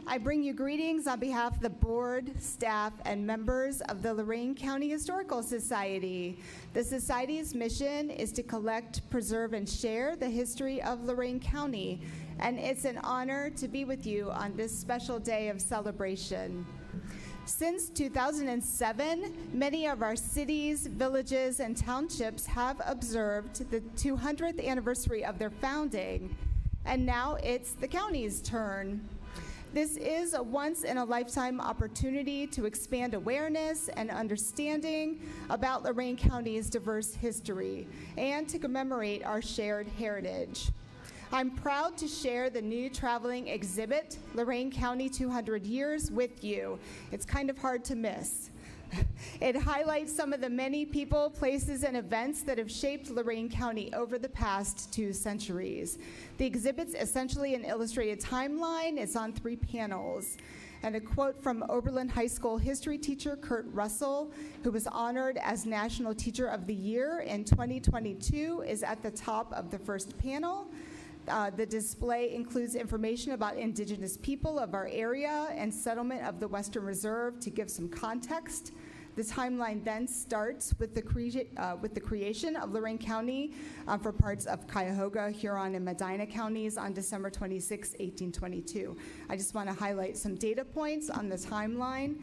I bring you greetings on behalf of the board, staff, and members of the Lorain County Historical Society. The Society's mission is to collect, preserve, and share the history of Lorain County, and it's an honor to be with you on this special day of celebration. Since 2007, many of our cities, villages, and townships have observed the 200th anniversary of their founding. And now it's the county's turn. This is a once-in-a-lifetime opportunity to expand awareness and understanding about Lorain County's diverse history and to commemorate our shared heritage. I'm proud to share the new traveling exhibit, Lorain County 200 Years, with you. It's kind of hard to miss. It highlights some of the many people, places, and events that have shaped Lorain County over the past 2 centuries. The exhibit's essentially an illustrated timeline. It's on 3 panels. And a quote from Oberlin High School history teacher Kurt Russell, who was honored as National Teacher of the Year in 2022, is at the top of the first panel. The display includes information about indigenous people of our area and settlement of the Western Reserve to give some context. The timeline then starts with the creation of Lorain County for parts of Cuyahoga, Huron, and Medina counties on December 26, 1822. I just want to highlight some data points on the timeline.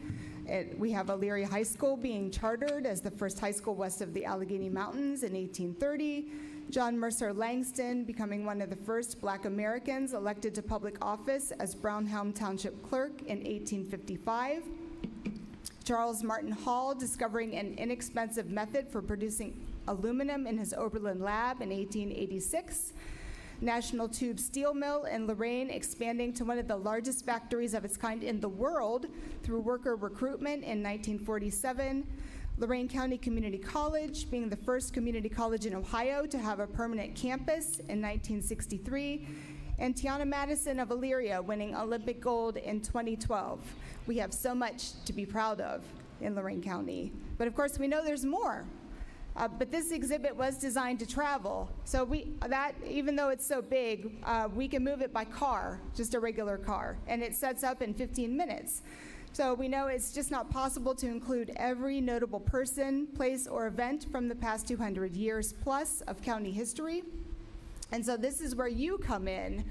We have Elyria High School being chartered as the first high school west of the Allegheny Mountains in 1830. John Mercer Langston becoming one of the first Black Americans elected to public office as Brownhelm Township Clerk in 1855. Charles Martin Hall discovering an inexpensive method for producing aluminum in his Oberlin lab in 1886. National Tube Steel Mill in Lorain expanding to one of the largest factories of its kind in the world through worker recruitment in 1947. Lorain County Community College being the first community college in Ohio to have a permanent campus in 1963. And Tiana Madison of Elyria winning Olympic gold in 2012. We have so much to be proud of in Lorain County. But of course, we know there's more. But this exhibit was designed to travel. So even though it's so big, we can move it by car, just a regular car. And it sets up in 15 minutes. So we know it's just not possible to include every notable person, place, or event from the past 200 years plus of county history. And so this is where you come in.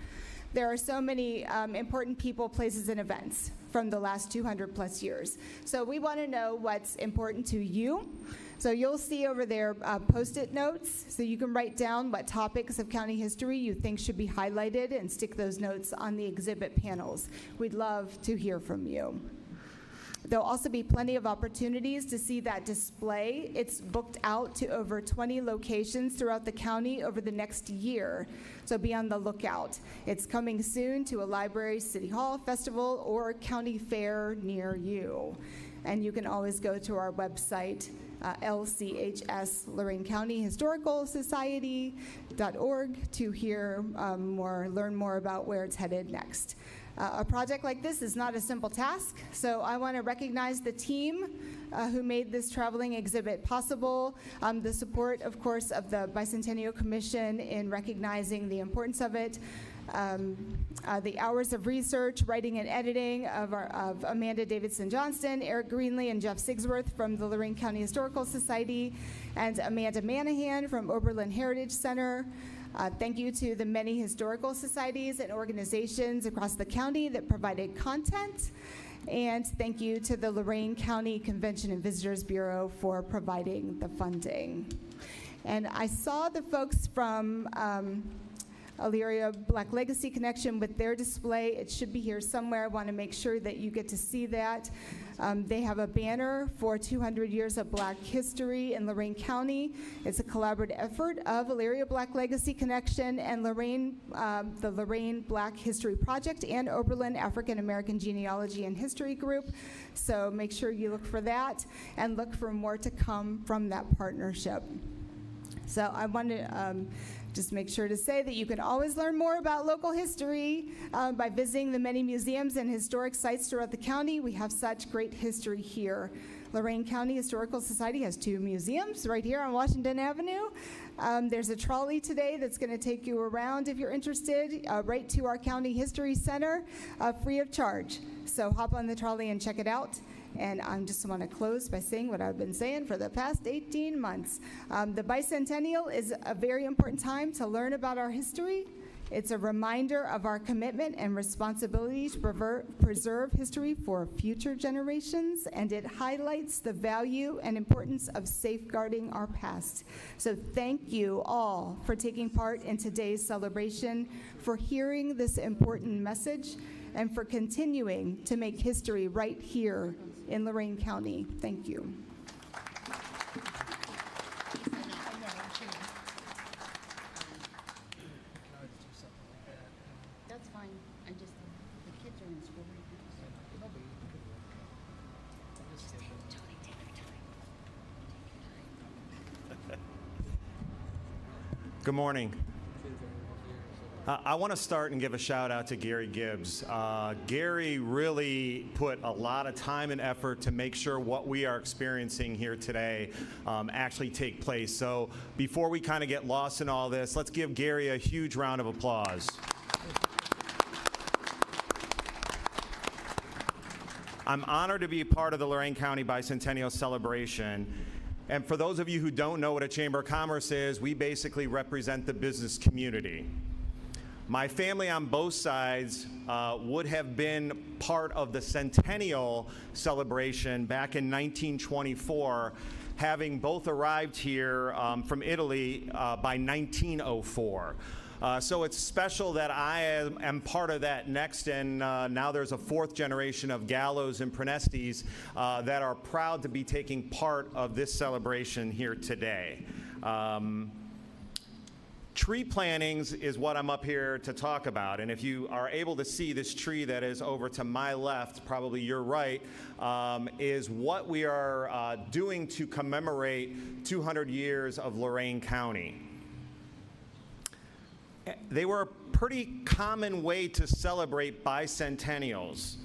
There are so many important people, places, and events from the last 200 plus years. So we want to know what's important to you. So you'll see over there Post-it notes, so you can write down what topics of county history you think should be highlighted and stick those notes on the exhibit panels. We'd love to hear from you. There'll also be plenty of opportunities to see that display. It's booked out to over 20 locations throughout the county over the next year, so be on the lookout. It's coming soon to a library, city hall, festival, or county fair near you. And you can always go to our website, LCHS, Lorain County Historical Society.org, to hear learn more about where it's headed next. A project like this is not a simple task, so I want to recognize the team who made this traveling exhibit possible, the support, of course, of the Bicentennial Commission in recognizing the importance of it, the hours of research, writing, and editing of Amanda Davidson Johnston, Eric Greenlee, and Jeff Sigsworth from the Lorain County Historical Society, and Amanda Manahan from Oberlin Heritage Center. Thank you to the many historical societies and organizations across the county that provided content. And thank you to the Lorain County Convention and Visitors Bureau for providing the funding. And I saw the folks from Elyria Black Legacy Connection with their display. It should be here somewhere. I want to make sure that you get to see that. They have a banner for 200 years of Black history in Lorain County. It's a collaborative effort of Elyria Black Legacy Connection and the Lorain Black History Project and Oberlin African American Genealogy and History Group. So make sure you look for that and look for more to come from that partnership. So I want to just make sure to say that you can always learn more about local history by visiting the many museums and historic sites throughout the county. We have such great history here. Lorain County Historical Society has 2 museums right here on Washington Avenue. There's a trolley today that's going to take you around, if you're interested, right to our County History Center, free of charge. So hop on the trolley and check it out. And I just want to close by saying what I've been saying for the past 18 months. The Bicentennial is a very important time to learn about our history. It's a reminder of our commitment and responsibility to preserve history for future generations, and it highlights the value and importance of safeguarding our past. So thank you all for taking part in today's celebration, for hearing this important message, and for continuing to make history right here in Lorain County. Thank you. That's fine. I just, the kids are in school right now. Just take your time. Good morning. I want to start and give a shout out to Gary Gibbs. Gary really put a lot of time and effort to make sure what we are experiencing here today actually take place. So before we kind of get lost in all this, let's give Gary a huge round of applause. I'm honored to be part of the Lorain County Bicentennial celebration. And for those of you who don't know what a Chamber of Commerce is, we basically represent the business community. My family on both sides would have been part of the Centennial celebration back in 1924, having both arrived here from Italy by 1904. So it's special that I am part of that next, and now there's a 4th generation of Gallos and Prenestis that are proud to be taking part of this celebration here today. Tree plantings is what I'm up here to talk about, and if you are able to see this tree that is over to my left, probably your right, is what we are doing to commemorate 200 years of Lorain County. They were a pretty common way to celebrate bicentennials.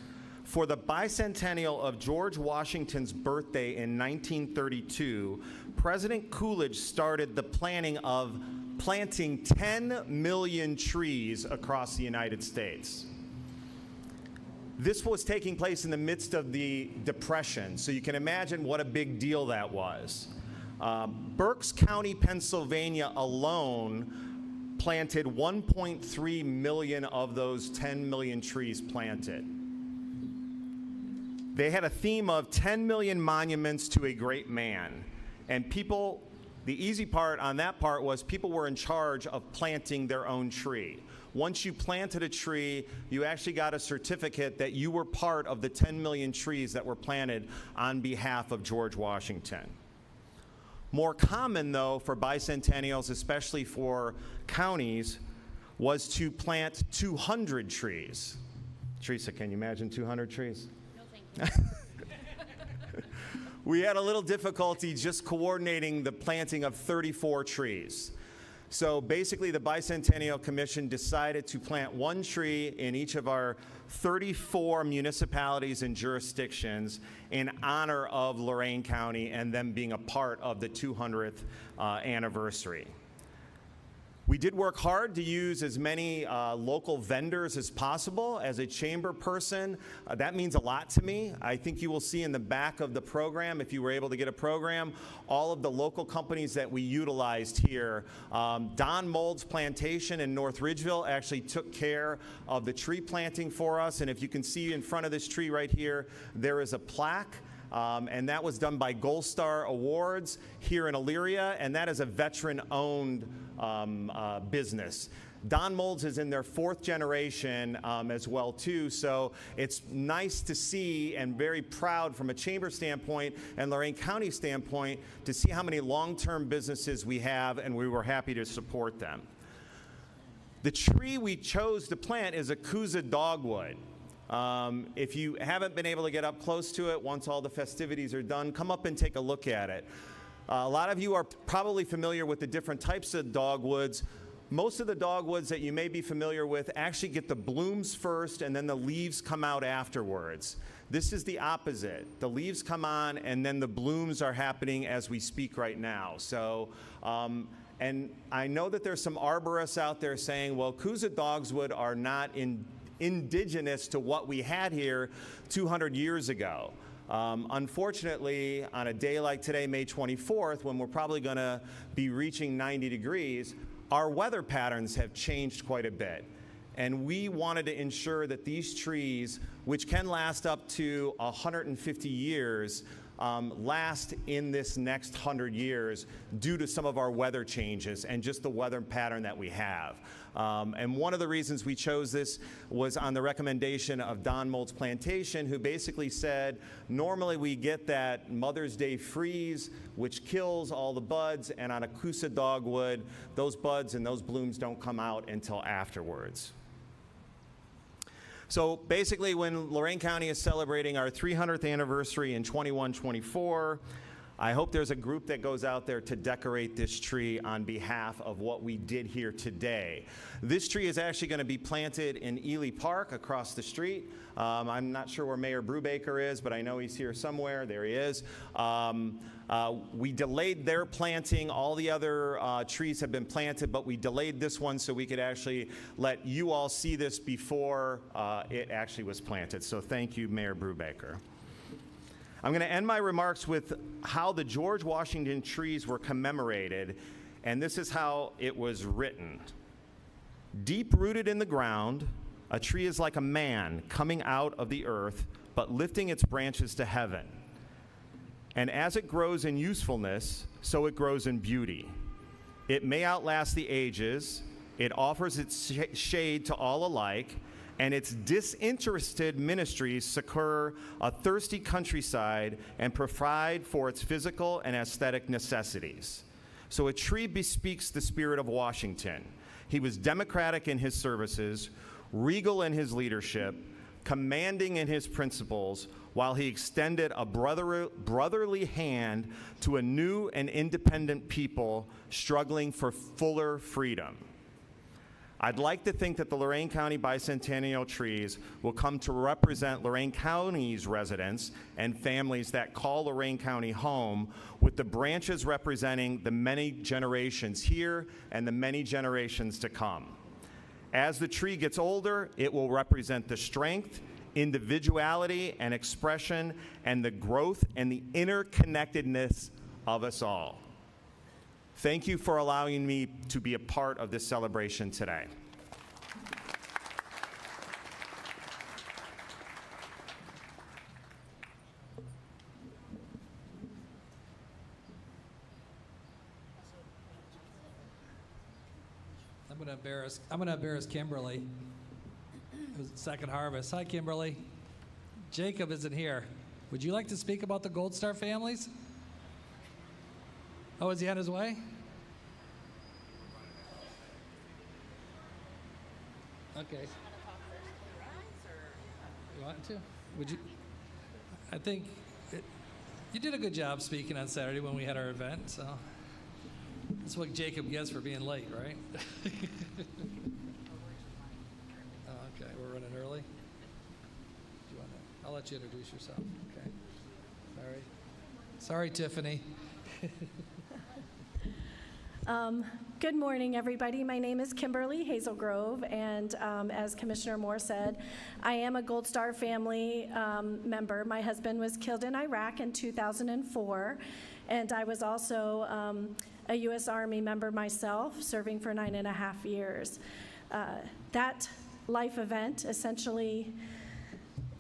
For the bicentennial of George Washington's birthday in 1932, President Coolidge started the planning of planting 10 million trees across the United States. This was taking place in the midst of the Depression, so you can imagine what a big deal that was. Berks County, Pennsylvania alone planted 1.3 million of those 10 million trees planted. They had a theme of 10 million monuments to a great man, and people, the easy part on that part was people were in charge of planting their own tree. Once you planted a tree, you actually got a certificate that you were part of the 10 million trees that were planted on behalf of George Washington. More common, though, for bicentennials, especially for counties, was to plant 200 trees. Teresa, can you imagine 200 trees? No, thank you. We had a little difficulty just coordinating the planting of 34 trees. So basically, the Bicentennial Commission decided to plant 1 tree in each of our 34 municipalities and jurisdictions in honor of Lorain County and them being a part of the 200th anniversary. We did work hard to use as many local vendors as possible. As a chamber person, that means a lot to me. I think you will see in the back of the program, if you were able to get a program, all of the local companies that we utilized here. Don Mold's Plantation in North Ridgeville actually took care of the tree planting for us. And if you can see in front of this tree right here, there is a plaque. And that was done by Gold Star Awards here in Elyria, and that is a veteran-owned business. Don Mold's is in their 4th generation as well too, so it's nice to see and very proud from a chamber standpoint and Lorain County standpoint to see how many long-term businesses we have, and we were happy to support them. The tree we chose to plant is a Kuza dogwood. If you haven't been able to get up close to it, once all the festivities are done, come up and take a look at it. A lot of you are probably familiar with the different types of dogwoods. Most of the dogwoods that you may be familiar with actually get the blooms first and then the leaves come out afterwards. This is the opposite. The leaves come on and then the blooms are happening as we speak right now. So, and I know that there's some arborists out there saying, well, Kuza dogwood are not indigenous to what we had here 200 years ago. Unfortunately, on a day like today, May 24th, when we're probably going to be reaching 90 degrees, our weather patterns have changed quite a bit. And we wanted to ensure that these trees, which can last up to 150 years, last in this next 100 years due to some of our weather changes and just the weather pattern that we have. And one of the reasons we chose this was on the recommendation of Don Mold's Plantation, who basically said, normally we get that Mother's Day freeze, which kills all the buds, and on a Kuza dogwood, those buds and those blooms don't come out until afterwards. So basically, when Lorain County is celebrating our 300th anniversary in 21-24, I hope there's a group that goes out there to decorate this tree on behalf of what we did here today. This tree is actually going to be planted in Ely Park across the street. I'm not sure where Mayor Brubaker is, but I know he's here somewhere. There he is. We delayed their planting. All the other trees have been planted, but we delayed this one so we could actually let you all see this before it actually was planted. So thank you, Mayor Brubaker. I'm going to end my remarks with how the George Washington trees were commemorated, and this is how it was written. Deep-rooted in the ground, a tree is like a man coming out of the earth, but lifting its branches to heaven. And as it grows in usefulness, so it grows in beauty. It may outlast the ages, it offers its shade to all alike, and its disinterested ministries succor a thirsty countryside and provide for its physical and aesthetic necessities. So a tree bespeaks the spirit of Washington. He was democratic in his services, regal in his leadership, commanding in his principles, while he extended a brotherly hand to a new and independent people struggling for fuller freedom. I'd like to think that the Lorain County Bicentennial trees will come to represent Lorain County's residents and families that call Lorain County home, with the branches representing the many generations here and the many generations to come. As the tree gets older, it will represent the strength, individuality, and expression, and the growth and the interconnectedness of us all. Thank you for allowing me to be a part of this celebration today. I'm going to embarrass Kimberly. It was Second Harvest. Hi, Kimberly. Jacob isn't here. Would you like to speak about the Gold Star families? Oh, is he on his way? Okay. You want to? Would you? I think you did a good job speaking on Saturday when we had our event, so that's what Jacob gets for being late, right? Oh, okay, we're running early. Do you want to? I'll let you introduce yourself. Okay. Sorry, Tiffany. Good morning, everybody. My name is Kimberly Hazelgrove, and as Commissioner Moore said, I am a Gold Star family member. My husband was killed in Iraq in 2004, and I was also a U.S. Army member myself, serving for 9.5 years. That life event essentially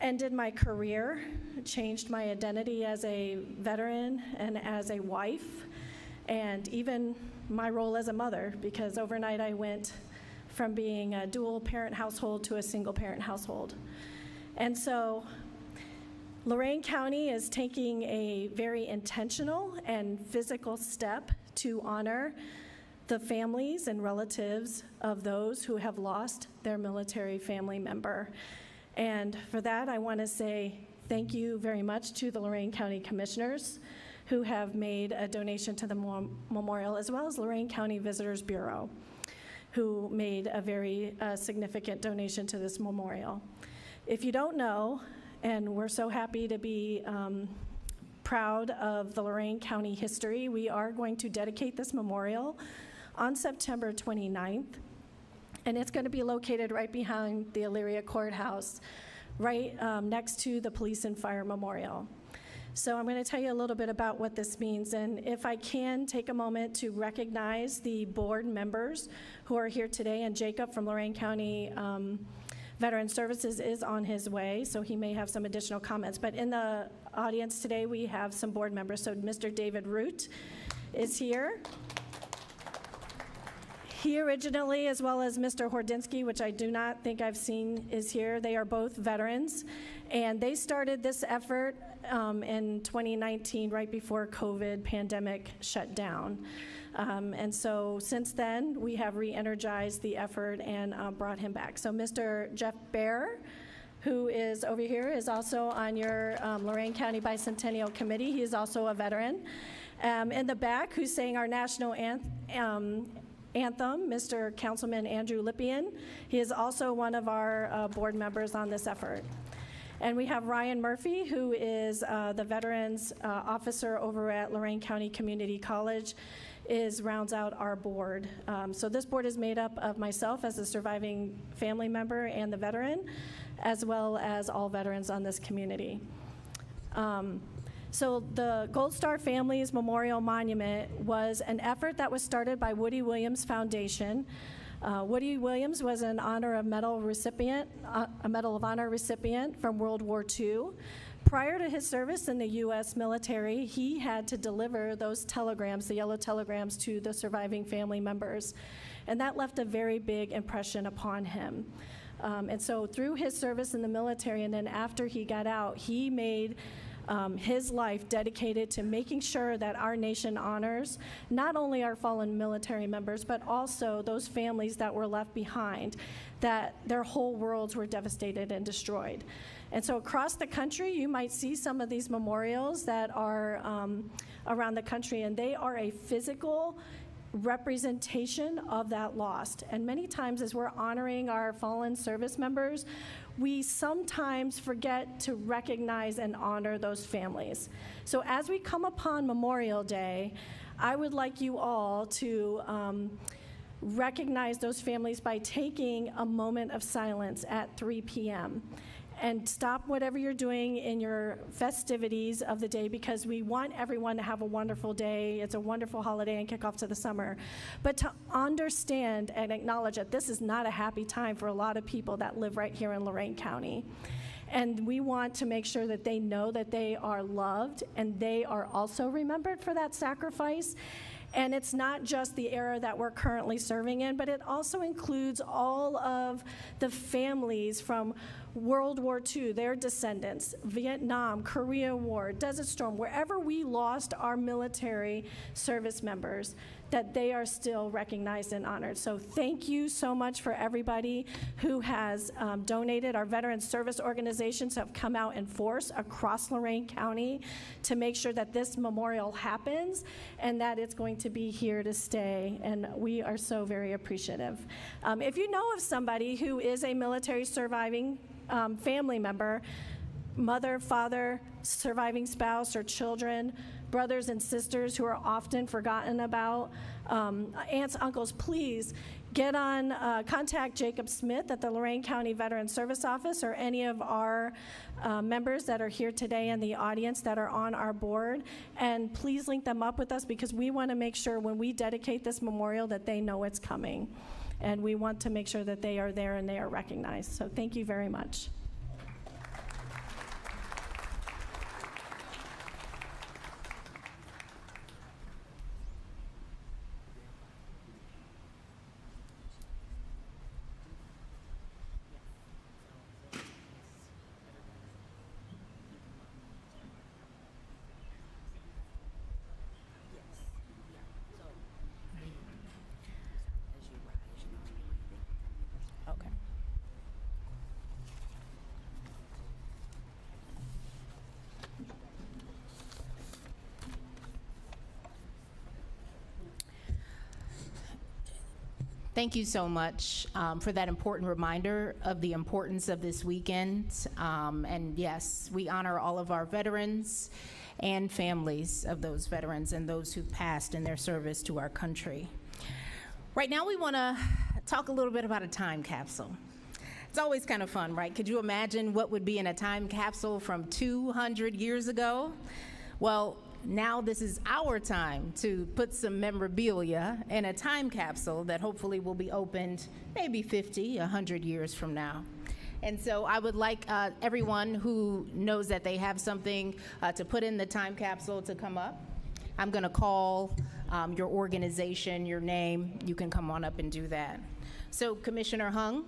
ended my career, changed my identity as a veteran and as a wife, and even my role as a mother, because overnight I went from being a dual parent household to a single parent household. And so Lorain County is taking a very intentional and physical step to honor the families and relatives of those who have lost their military family member. And for that, I want to say thank you very much to the Lorain County Commissioners who have made a donation to the memorial, as well as Lorain County Visitors Bureau, who made a very significant donation to this memorial. If you don't know, and we're so happy to be proud of the Lorain County history, we are going to dedicate this memorial on September 29th, and it's going to be located right behind the Historic Courthouse, right next to the Police and Fire Memorial. So I'm going to tell you a little bit about what this means, and if I can take a moment to recognize the board members who are here today, and Jacob from Lorain County Veteran Services is on his way, so he may have some additional comments. But in the audience today, we have some board members. So Mr. David Root is here. He originally, as well as Mr. Hordinsky, which I do not think I've seen is here, they are both veterans, and they started this effort in 2019, right before COVID pandemic shut down. And so since then, we have re-energized the effort and brought him back. So Mr. Jeff Baer, who is over here, is also on your Lorain County Bicentennial Committee. He is also a veteran. In the back, who's saying our national anthem, Mr. Councilman Andrew Lippian. He is also one of our board members on this effort. And we have Ryan Murphy, who is the Veterans Officer over at Lorain County Community College, rounds out our board. So this board is made up of myself as a surviving family member and the veteran, as well as all veterans on this community. So the Gold Star Families Memorial Monument was an effort that was started by Woody Williams Foundation. Woody Williams was an a Medal of Honor recipient from World War II. Prior to his service in the U.S. military, he had to deliver those telegrams, the yellow telegrams, to the surviving family members. And that left a very big impression upon him. And so through his service in the military, and then after he got out, he made his life dedicated to making sure that our nation honors not only our fallen military members, but also those families that were left behind, that their whole worlds were devastated and destroyed. And so across the country, you might see some of these memorials that are around the country, and they are a physical representation of that loss. And many times as we're honoring our fallen service members, we sometimes forget to recognize and honor those families. So as we come upon Memorial Day, I would like you all to recognize those families by taking a moment of silence at 3 p.m. and stop whatever you're doing in your festivities of the day, because we want everyone to have a wonderful day. It's a wonderful holiday and kickoff to the summer. But to understand and acknowledge that this is not a happy time for a lot of people that live right here in Lorain County. And we want to make sure that they know that they are loved and they are also remembered for that sacrifice. And it's not just the era that we're currently serving in, but it also includes all of the families from World War II, their descendants, Vietnam, Korea War, Desert Storm, wherever we lost our military service members, that they are still recognized and honored. So thank you so much for everybody who has donated. Our veteran service organizations have come out in force across Lorain County to make sure that this memorial happens and that it's going to be here to stay, and we are so very appreciative. If you know of somebody who is a military surviving family member, mother, father, surviving spouse, or children, brothers and sisters who are often forgotten about, aunts, uncles, please contact Jacob Smith at the Lorain County Veteran Service Office, or any of our members that are here today in the audience that are on our board, and please link them up with us, because we want to make sure when we dedicate this memorial that they know it's coming. And we want to make sure that they are there and they are recognized. So thank you very much. Okay. Thank you so much for that important reminder of the importance of this weekend. And yes, we honor all of our veterans and families of those veterans and those who passed in their service to our country. Right now, we want to talk a little bit about a time capsule. It's always kind of fun, right? Could you imagine what would be in a time capsule from 200 years ago? Well, now this is our time to put some memorabilia in a time capsule that hopefully will be opened maybe 50, 100 years from now. And so I would like everyone who knows that they have something to put in the time capsule to come up. I'm going to call your organization, your name. You can come on up and do that. So Commissioner Hung.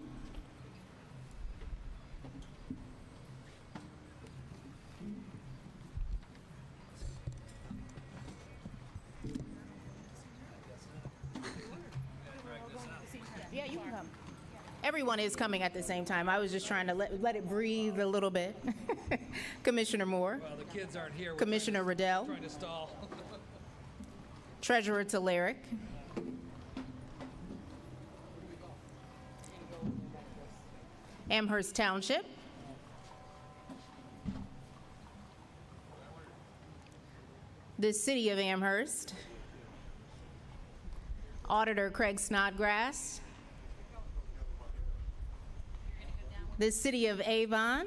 Yeah, you can come. Everyone is coming at the same time. I was just trying to let it breathe a little bit. Commissioner Moore. Well, the kids aren't here. Commissioner Riddell. Trying to stall. Treasurer Telerik. Amherst Township. The City of Amherst. Auditor Craig Snodgrass. The City of Avon.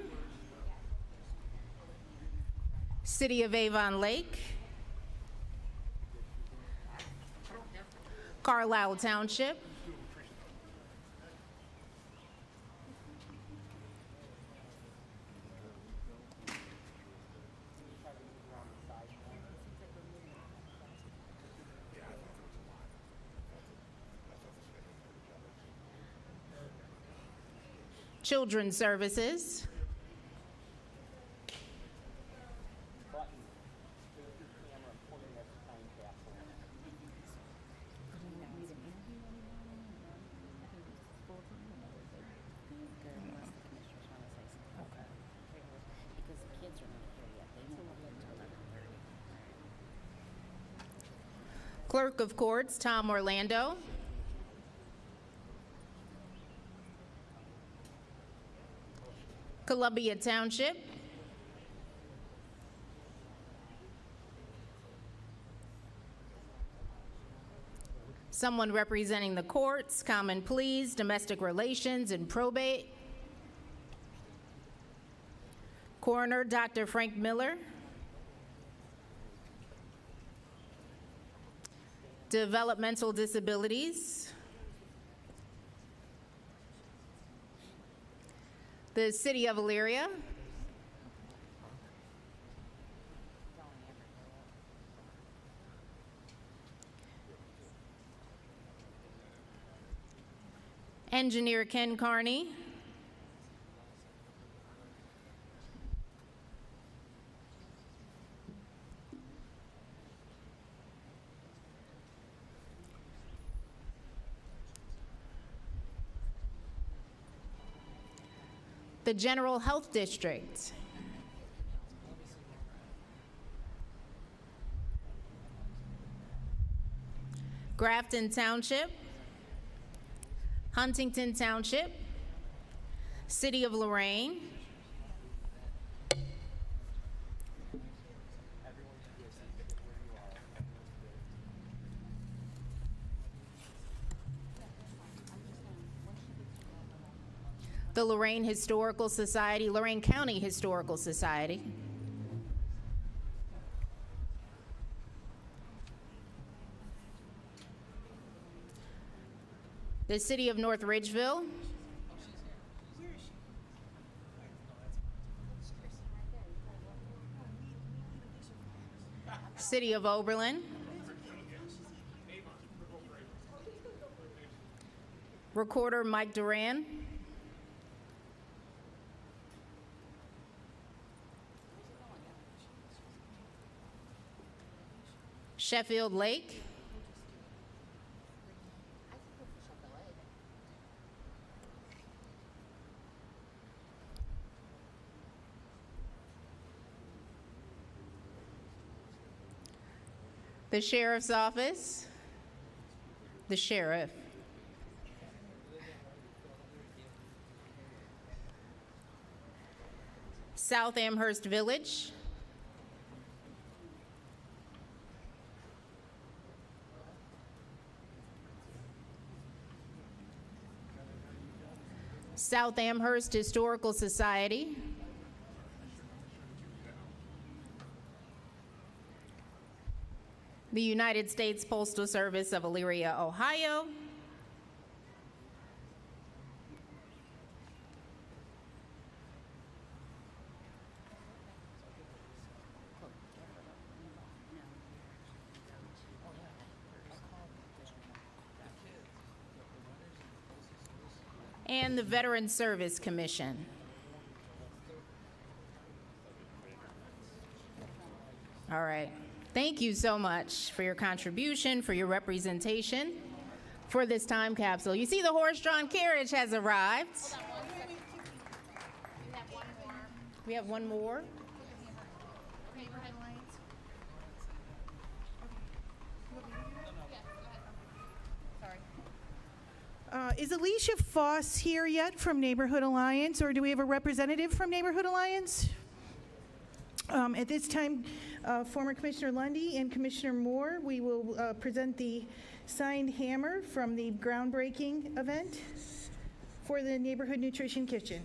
City of Avon Lake. Carlisle Township. Children's Services. Clerk of Courts, Tom Orlando. Columbia Township. Someone representing the courts, common pleas, domestic relations, and probate. Coroner Dr. Frank Miller. Developmental disabilities. The City of Elyria. Engineer Ken Carney. The General Health District. Grafton Township. Huntington Township. City of Lorain. the Lorain Historical Society, Lorain County Historical Society, the City of North Ridgeville, City of Oberlin, Recorder Mike Duran, Sheffield Lake, the Sheriff's Office, the Sheriff, South Amherst Village, South Amherst Historical Society, the United States Postal Service of Elyria, Ohio, and the Veterans Service Commission. All right. Thank you so much for your contribution, for your representation for this time capsule. You see the horse-drawn carriage has arrived. We have one more. Is Alicia Foss here yet from Neighborhood Alliance, or do we have a representative from Neighborhood Alliance? At this time, former Commissioner Lundy and Commissioner Moore, we will present the signed hammer from the groundbreaking event for the Neighborhood Nutrition Kitchen.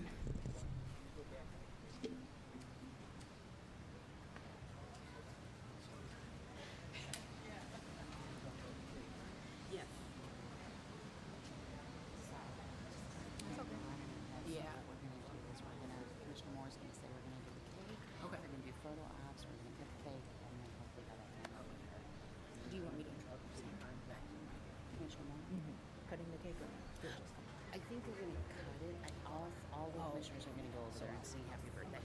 I think we're going to cut it, and all the commissioners are going to go over there and sing happy birthday.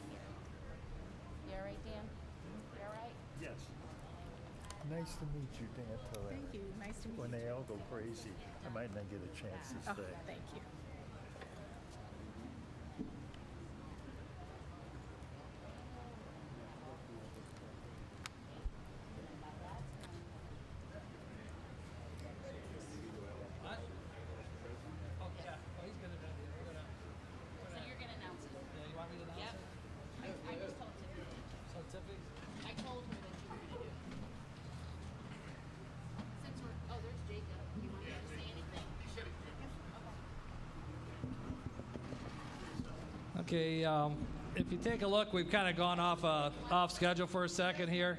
You all right, Dan? You all right? Yes. Nice to meet you, Dan Terrell. Thank you. Nice to meet you. When they all go crazy, I might not get a chance to stay. Thank you. Okay, if you take a look, we've kind of gone off schedule for a second here.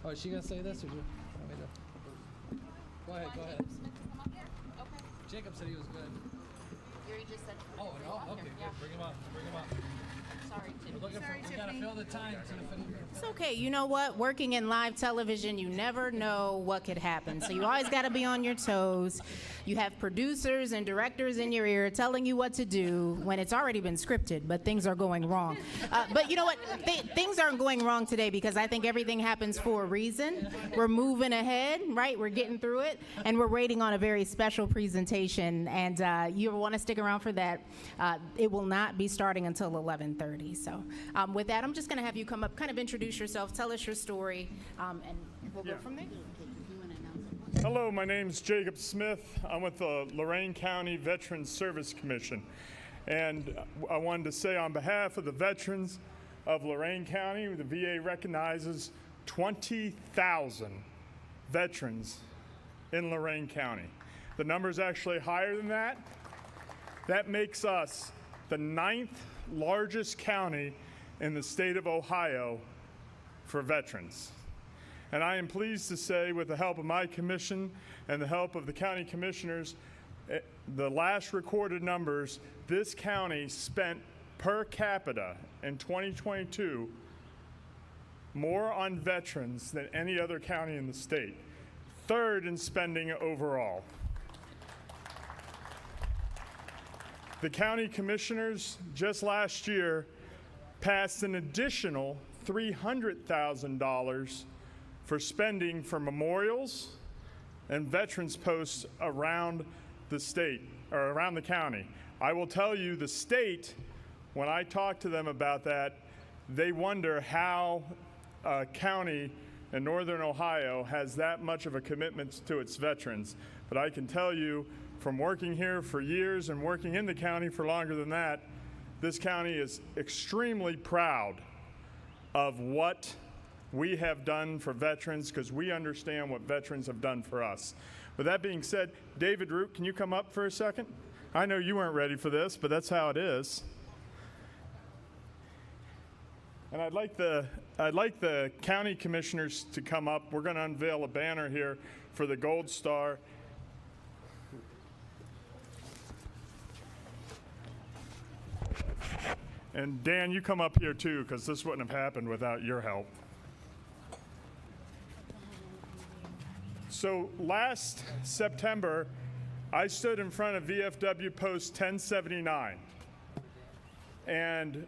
Oh, is she gonna say this, or do you want me to? Go ahead, go ahead. Jacob said he was good. Yuri just said. Oh, no, okay, good. Bring him up, bring him up. Sorry, Tiffany. We gotta fill the time, Tiffany. It's okay. You know what? Working in live television, you never know what could happen. So you always got to be on your toes. You have producers and directors in your ear telling you what to do when it's already been scripted, but things are going wrong. But you know what? Things aren't going wrong today because I think everything happens for a reason. We're moving ahead, right? We're getting through it, and we're waiting on a very special presentation. And you want to stick around for that. It will not be starting until 11:30. So with that, I'm just going to have you come up, kind of introduce yourself, tell us your story, and we'll go from there. Hello, my name's Jacob Smith. I'm with the Lorain County Veterans Service Commission. And I wanted to say on behalf of the veterans of Lorain County, the VA recognizes 20,000 veterans in Lorain County. The number is actually higher than that. That makes us the 9th largest county in the state of Ohio for veterans. And I am pleased to say, with the help of my commission and the help of the county commissioners, the last recorded numbers, this county spent per capita in 2022 more on veterans than any other county in the state, third in spending overall. The county commissioners just last year passed an additional $300,000 for spending for memorials and veterans posts around the state, or around the county. I will tell you, the state, when I talk to them about that, they wonder how a county in northern Ohio has that much of a commitment to its veterans. But I can tell you, from working here for years and working in the county for longer than that, this county is extremely proud of what we have done for veterans, because we understand what veterans have done for us. With that being said, David Root, can you come up for a second? I know you weren't ready for this, but that's how it is. And I'd like the county commissioners to come up. We're going to unveil a banner here for the Gold Star. And Dan, you come up here too, because this wouldn't have happened without your help. So last September, I stood in front of VFW Post 1079, and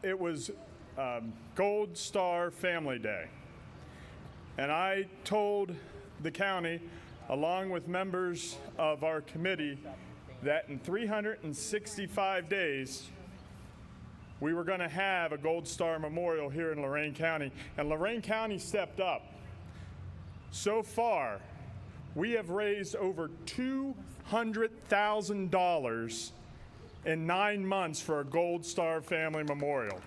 it was Gold Star Family Day. And I told the county, along with members of our committee, that in 365 days, we were going to have a Gold Star Memorial here in Lorain County, and Lorain County stepped up. So far, we have raised over $200,000 in 9 months for a Gold Star Family Memorial.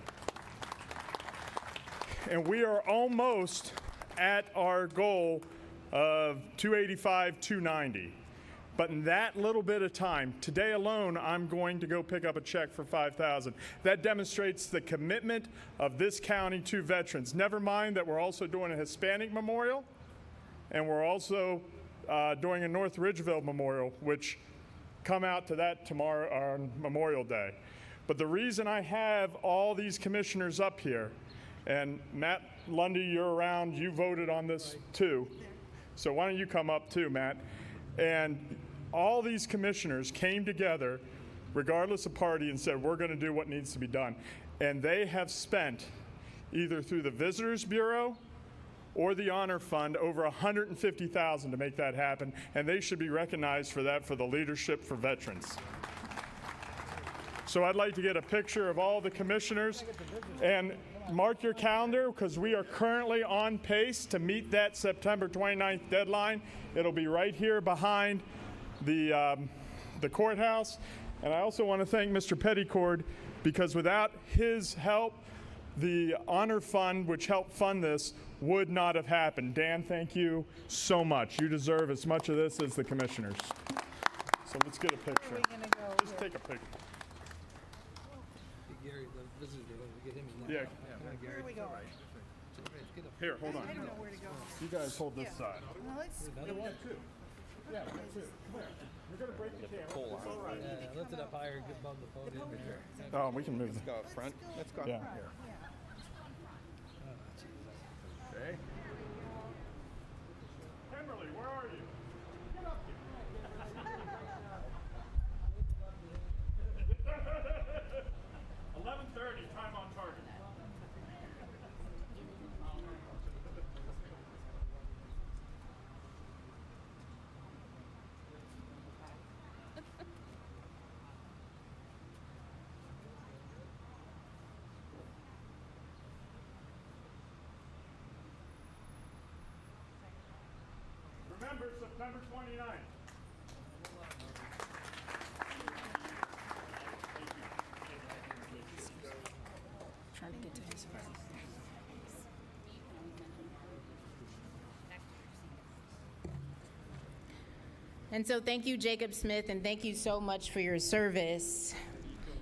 And we are almost at our goal of 285, 290. But in that little bit of time, today alone, I'm going to go pick up a check for $5,000. That demonstrates the commitment of this county to veterans. Never mind that we're also doing a Hispanic memorial, and we're also doing a North Ridgeville memorial, which come out to that tomorrow on Memorial Day. But the reason I have all these commissioners up here, and Matt Lundy, you're around, you voted on this too. So why don't you come up too, Matt? And all these commissioners came together, regardless of party, and said, we're going to do what needs to be done. And they have spent, either through the Visitors Bureau or the Honor Fund, over $150,000 to make that happen. And they should be recognized for that, for the leadership for veterans. So I'd like to get a picture of all the commissioners. And mark your calendar, because we are currently on pace to meet that September 29th deadline. It'll be right here behind the courthouse. And I also want to thank Mr. Petticord, because without his help, the Honor Fund, which helped fund this, would not have happened. Dan, thank you so much. You deserve as much of this as the commissioners. So let's get a picture. Where are we gonna go? Just take a picture. Gary, the visitor, get him in Yeah. there. Where are we going? Here, hold on. I don't know where to go. You guys hold this side. Well, let's. Yeah, we got two. Yeah, we got two. We're going to break the camera. It's all right. Lift it up higher, get above the podium. Oh, we can move. Let's go up front. Let's go up Yeah. here. Okay. Kimberly, where are you? Get up here. 11:30, time on target. Remember, September 29th. Trying to get to his phone. And so thank you, Jacob Smith, and thank you so much for your service.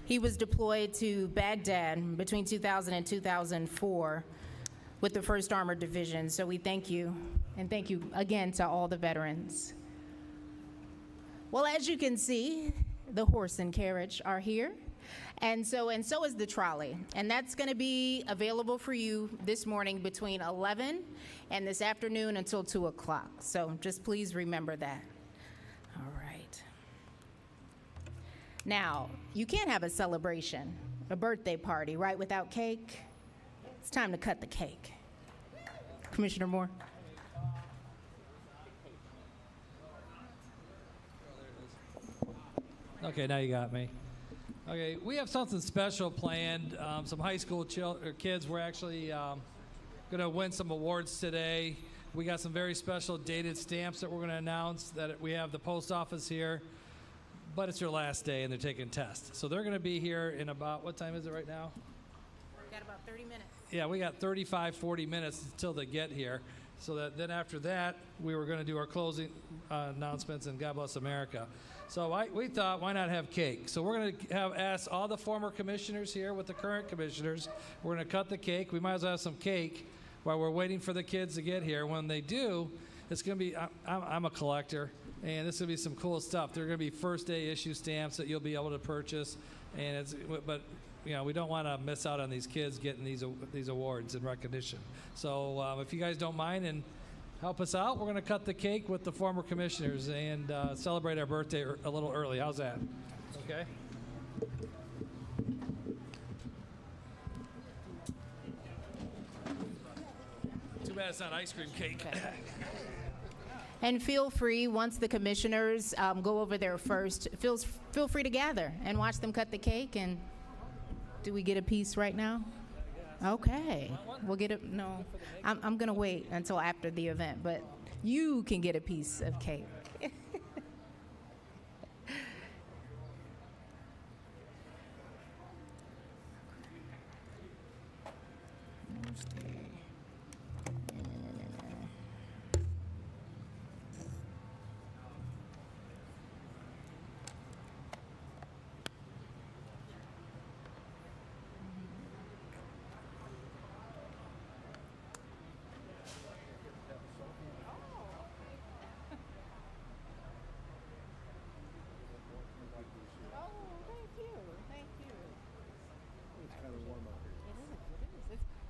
He was deployed to Baghdad between 2000 and 2004 with the 1st Armored Division. So we thank you, and thank you again to all the veterans. Well, as you can see, the horse and carriage are here, and so is the trolley, and that's going to be available for you this morning between 11 and this afternoon until 2 o'clock. So just please remember that. All right. Now, you can't have a celebration, a birthday party, right, without cake. It's time to cut the cake. Commissioner Moore. Okay, now you got me. Okay, we have something special planned. Some high school kids were actually going to win some awards today. We got some very special dated stamps that we're going to announce that we have the post office here. But it's their last day and they're taking tests. So they're going to be here in about, what time is it right now? We've got about 30 minutes. Yeah, we got 35, 40 minutes until they get here. So that then after that, we were going to do our closing announcements and God bless America. So we thought, why not have cake? So we're going to ask all the former commissioners here with the current commissioners. We're going to cut the cake. We might as well have some cake while we're waiting for the kids to get here. When they do, it's going to be, I'm a collector, and this will be some cool stuff. They're going to be first day issue stamps that you'll be able to purchase. But you know, we don't want to miss out on these kids getting these awards and recognition. So if you guys don't mind and help us out, we're going to cut the cake with the former commissioners and celebrate our birthday a little early. How's that? Okay? Too bad it's not ice cream cake. And feel free, once the commissioners go over there first, feel free to gather and watch them cut the cake. And do we get a piece right now? Okay. We'll get it. No, I'm going to wait until after the event, but you can get a piece of cake.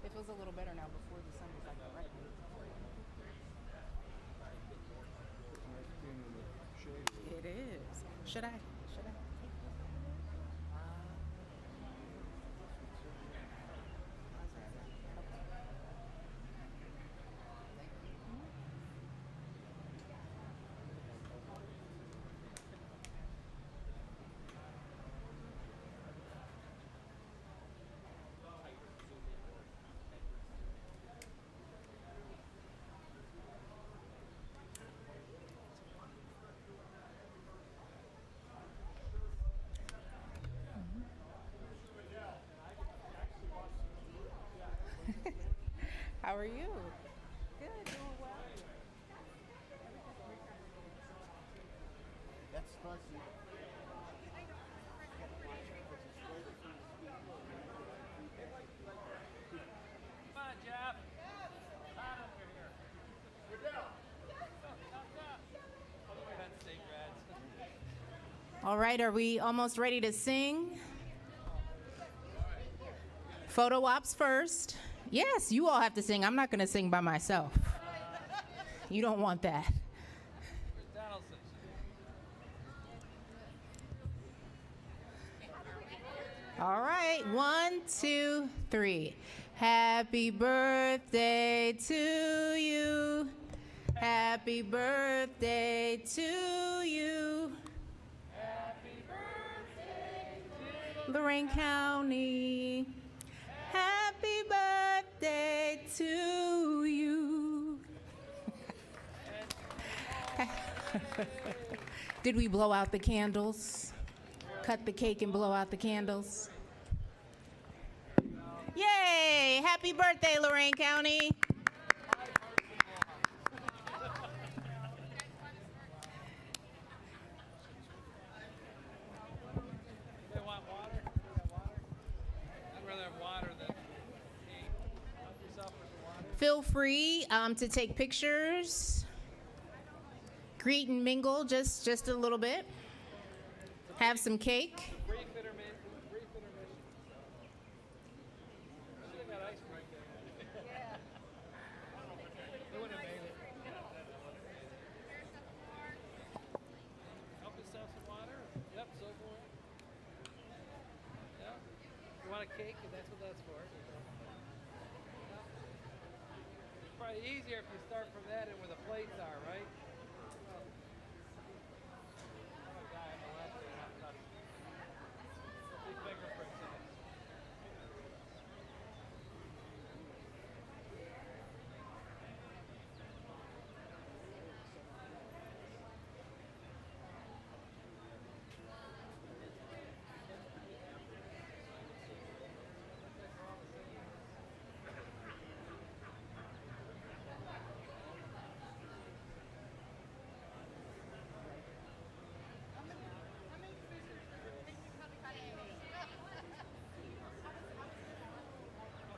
It feels a little better now before the sun is like right. It is. Should I? How are you? Good, doing well. That's fuzzy. Come on, Jeff. Hot over here. You're down. All right, are we almost ready to sing? Photo ops first. Yes, you all have to sing. I'm not going to sing by myself. You don't want that. All right, 1, 2, 3. Happy birthday to you. Happy birthday to you. Happy birthday to Lorain County. Happy birthday to you. Did we blow out the candles? Cut the cake and blow out the candles? Yay! Happy birthday, Lorain County. They want water? feel free to take pictures, greet and mingle just a little bit, have some cake. Cake, if that's what that's for. It's probably easier if you start from that and where the plates are, right? Big fingerprints in it.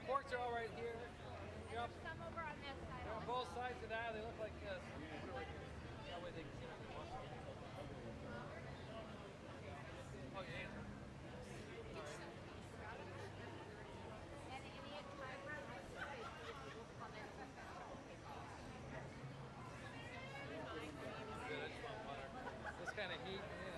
Forks are all right here. Yep. Some over on that side. They're on both sides of the aisle. They look like this. That way they can see what they want. Oh, yeah. All right. This kind of heat, yeah.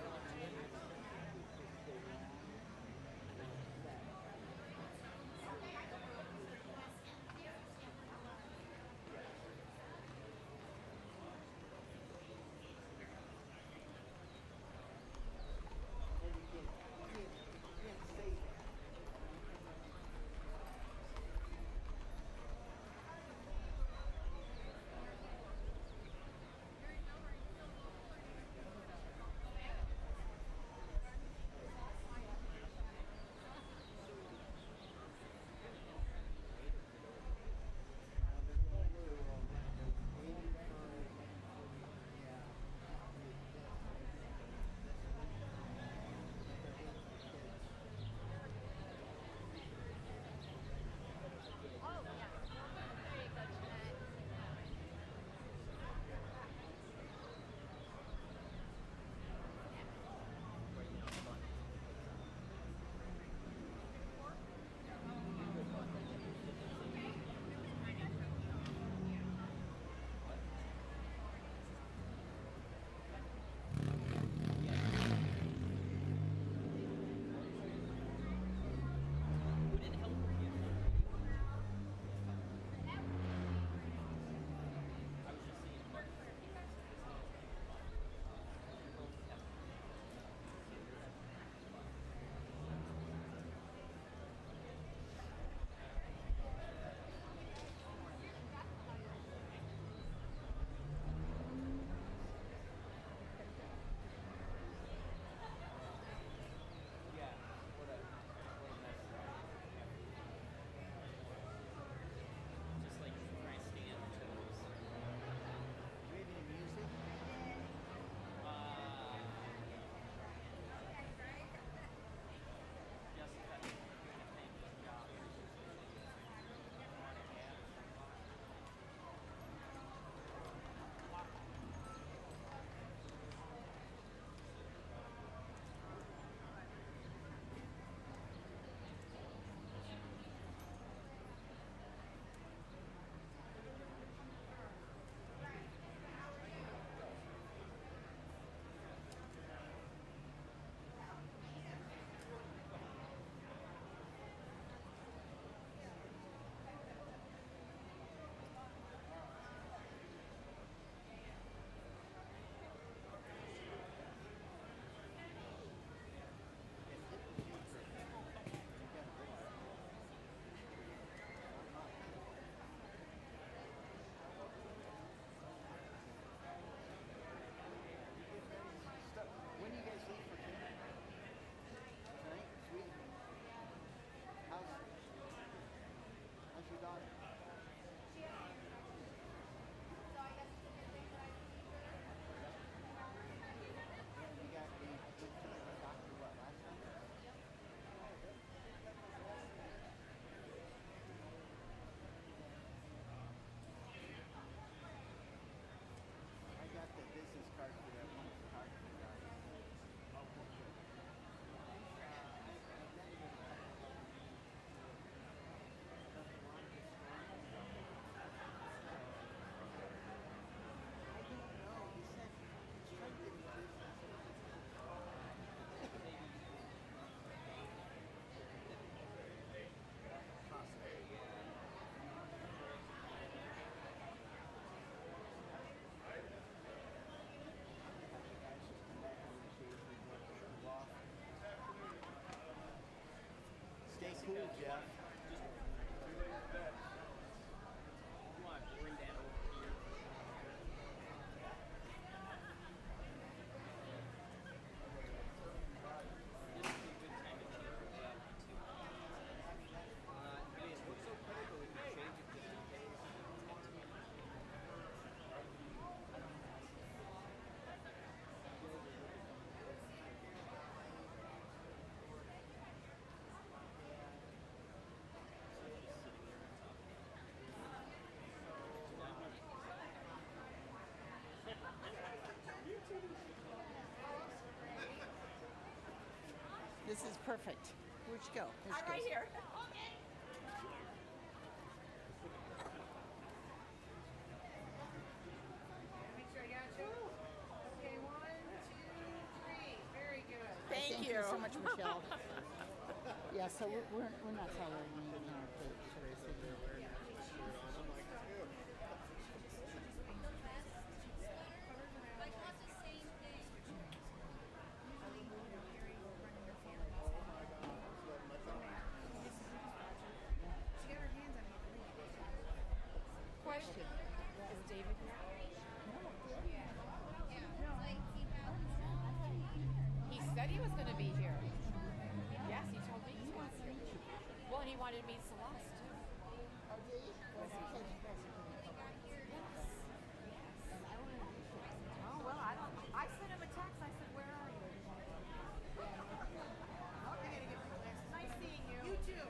Jeff. This is perfect. Where'd you go? I'm right here. Make sure I got you. Okay, 1, 2, 3. Very good. Thank you so much, Michelle. Yeah, so we're not celebrating our Teresa. Question. Is David here? He said he was going to be here. Yes, he told me he was here. Well, and he wanted to meet Celeste, too. Oh, well, I don't know. I sent him a text. I said, where are you? Nice seeing you. You too.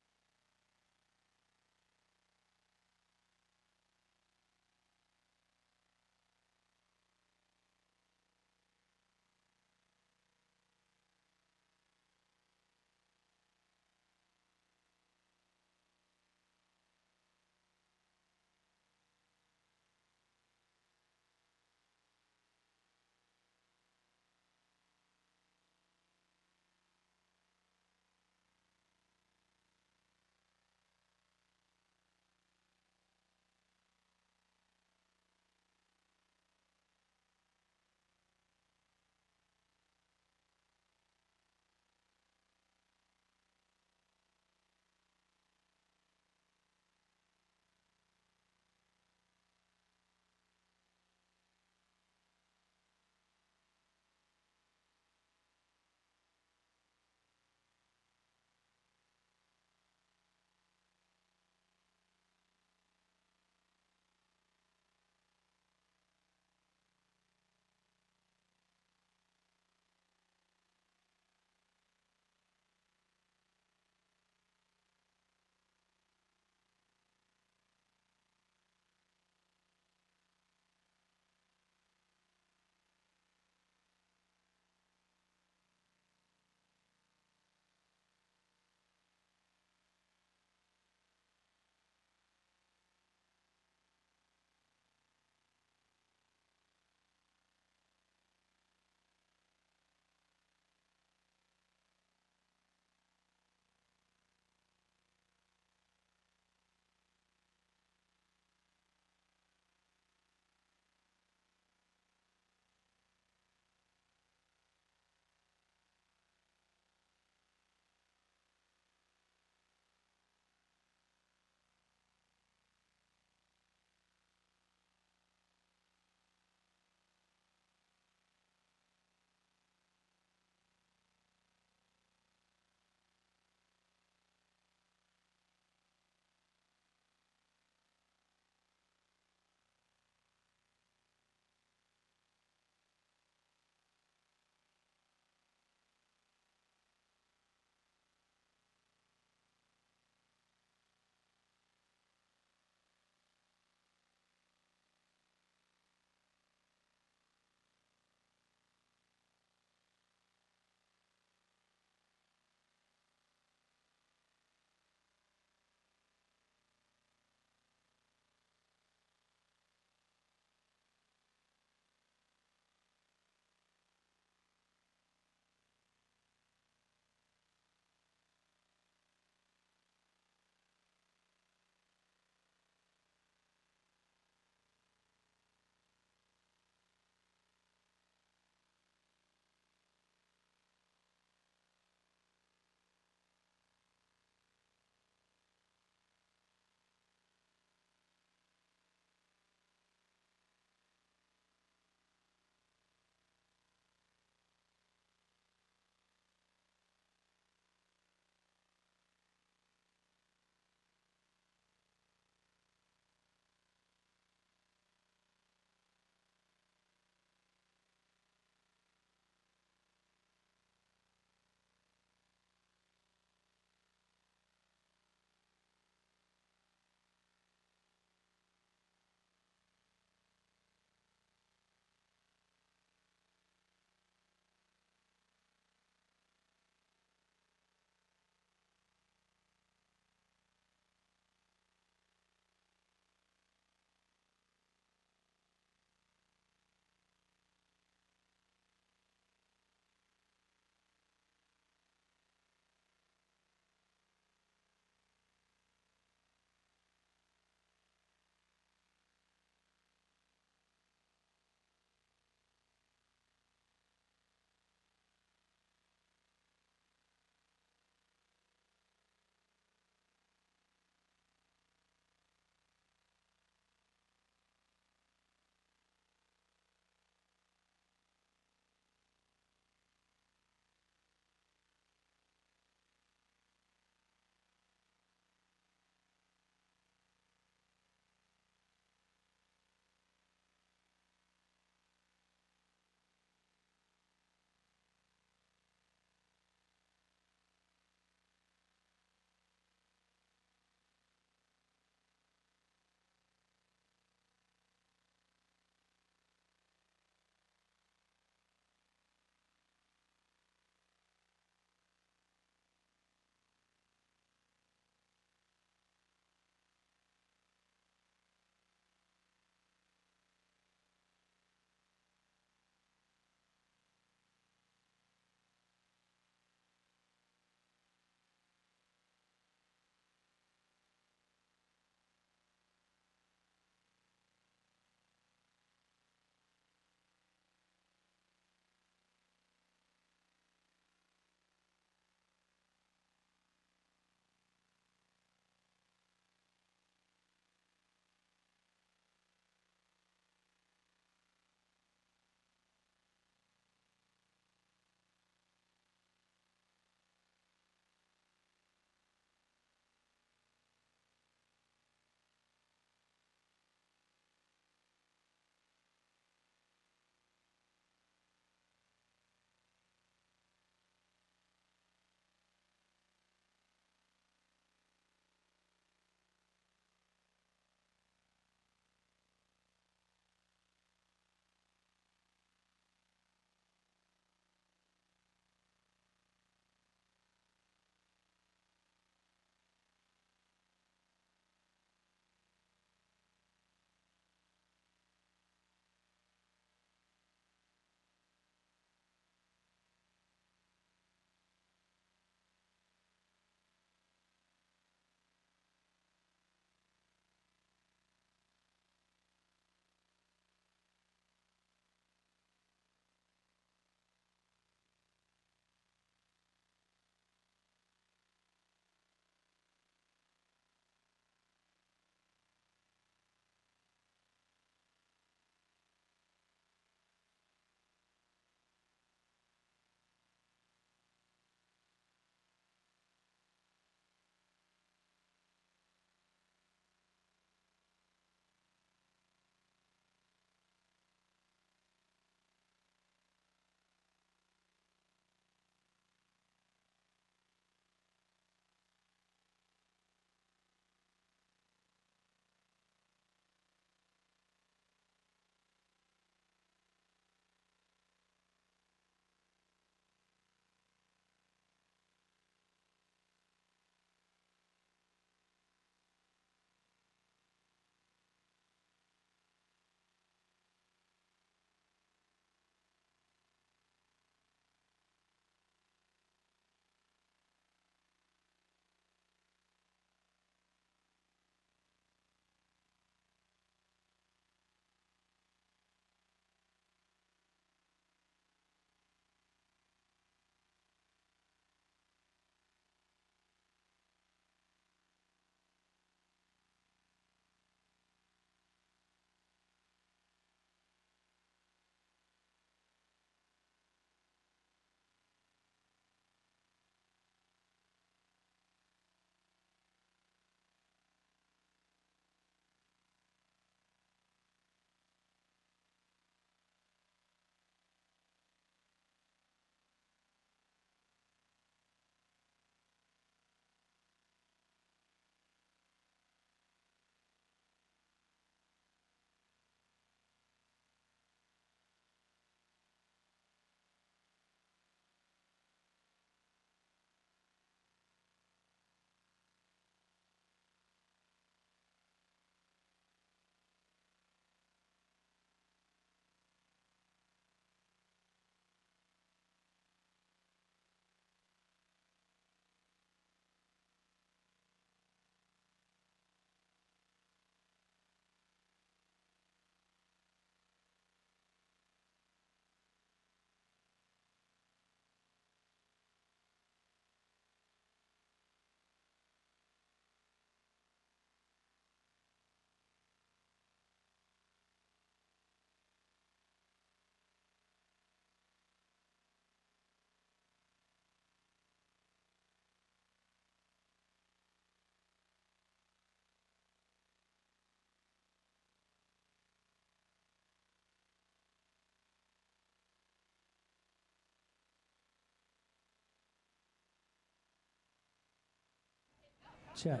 Check.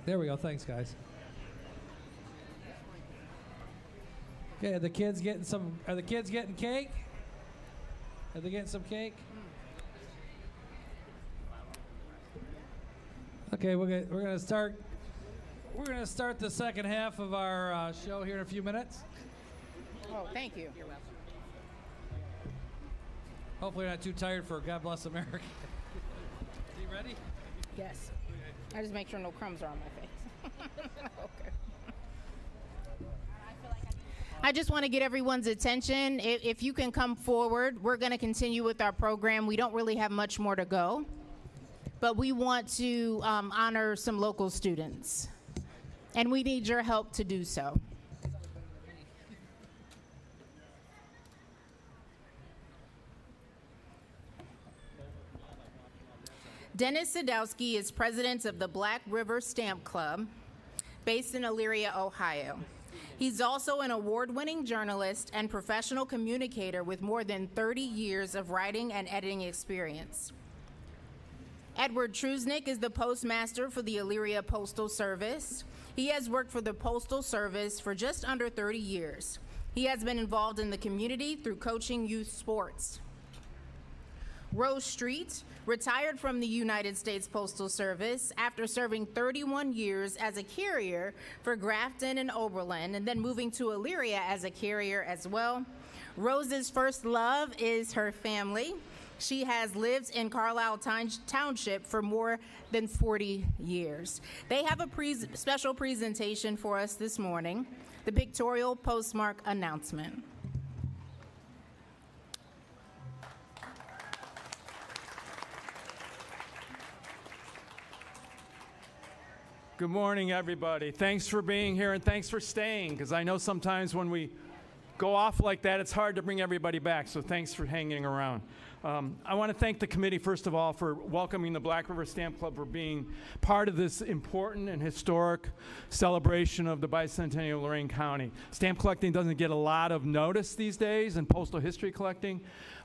There we go. Thanks, guys. Okay, are the kids getting cake? Are they getting some cake? Okay, we're gonna start the second half of our show here in a few minutes. Oh, thank you. You're welcome. Hopefully, you're not too tired for God Bless America. Are you ready? Yes. I just make sure no crumbs are on my face. Okay. I just want to get everyone's attention. If you can come forward, we're going to continue with our program. We don't really have much more to go, but we want to honor some local students, and we need your help to do so. Dennis Sadowski is president of the Black River Stamp Club, based in Elyria, Ohio. He's also an award-winning journalist and professional communicator with more than 30 years of writing and editing experience. Edward Trusnick is the postmaster for the Elyria Postal Service. He has worked for the Postal Service for just under 30 years. He has been involved in the community through coaching youth sports. Rose Street retired from the United States Postal Service after serving 31 years as a carrier for Grafton and Oberlin, and then moving to Elyria as a carrier as well. Rose's first love is her family. She has lived in Carlisle Township for more than 40 years. They have a special presentation for us this morning, the pictorial postmark announcement. Good morning, everybody. Thanks for being here and thanks for staying, because I know sometimes when we go off like that, it's hard to bring everybody back, so thanks for hanging around. I want to thank the committee, first of all, for welcoming the Black River Stamp Club for being part of this important and historic celebration of the Bicentennial of Lorain County. Stamp collecting doesn't get a lot of notice these days, and postal history collecting,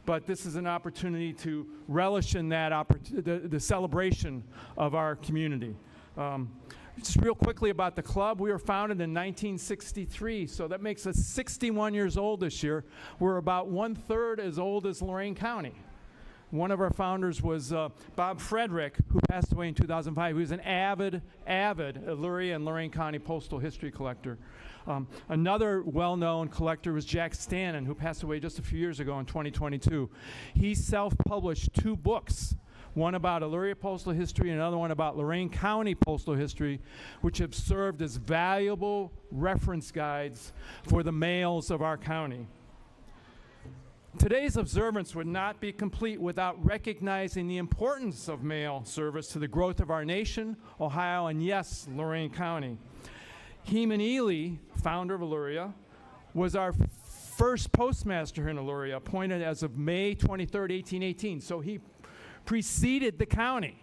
but this is an opportunity to relish in that the celebration of our community. Just real quickly about the club, we were founded in 1963, so that makes us 61 years old this year. We're about 1/3 as old as Lorain County. One of our founders was Bob Frederick, who passed away in 2005. He was an avid Elyria and Lorain County postal history collector. Another well-known collector was Jack Stannon, who passed away just a few years ago in 2022. He self-published 2 books, one about Elyria postal history and another one about Lorain County postal history, which have served as valuable reference guides for the mails of our county. Today's observance would not be complete without recognizing the importance of mail service to the growth of our nation, Ohio, and yes, Lorain County. Heman Ely, founder of Elyria, was our first postmaster in Elyria, appointed as of May 23rd, 1818. So he preceded the county.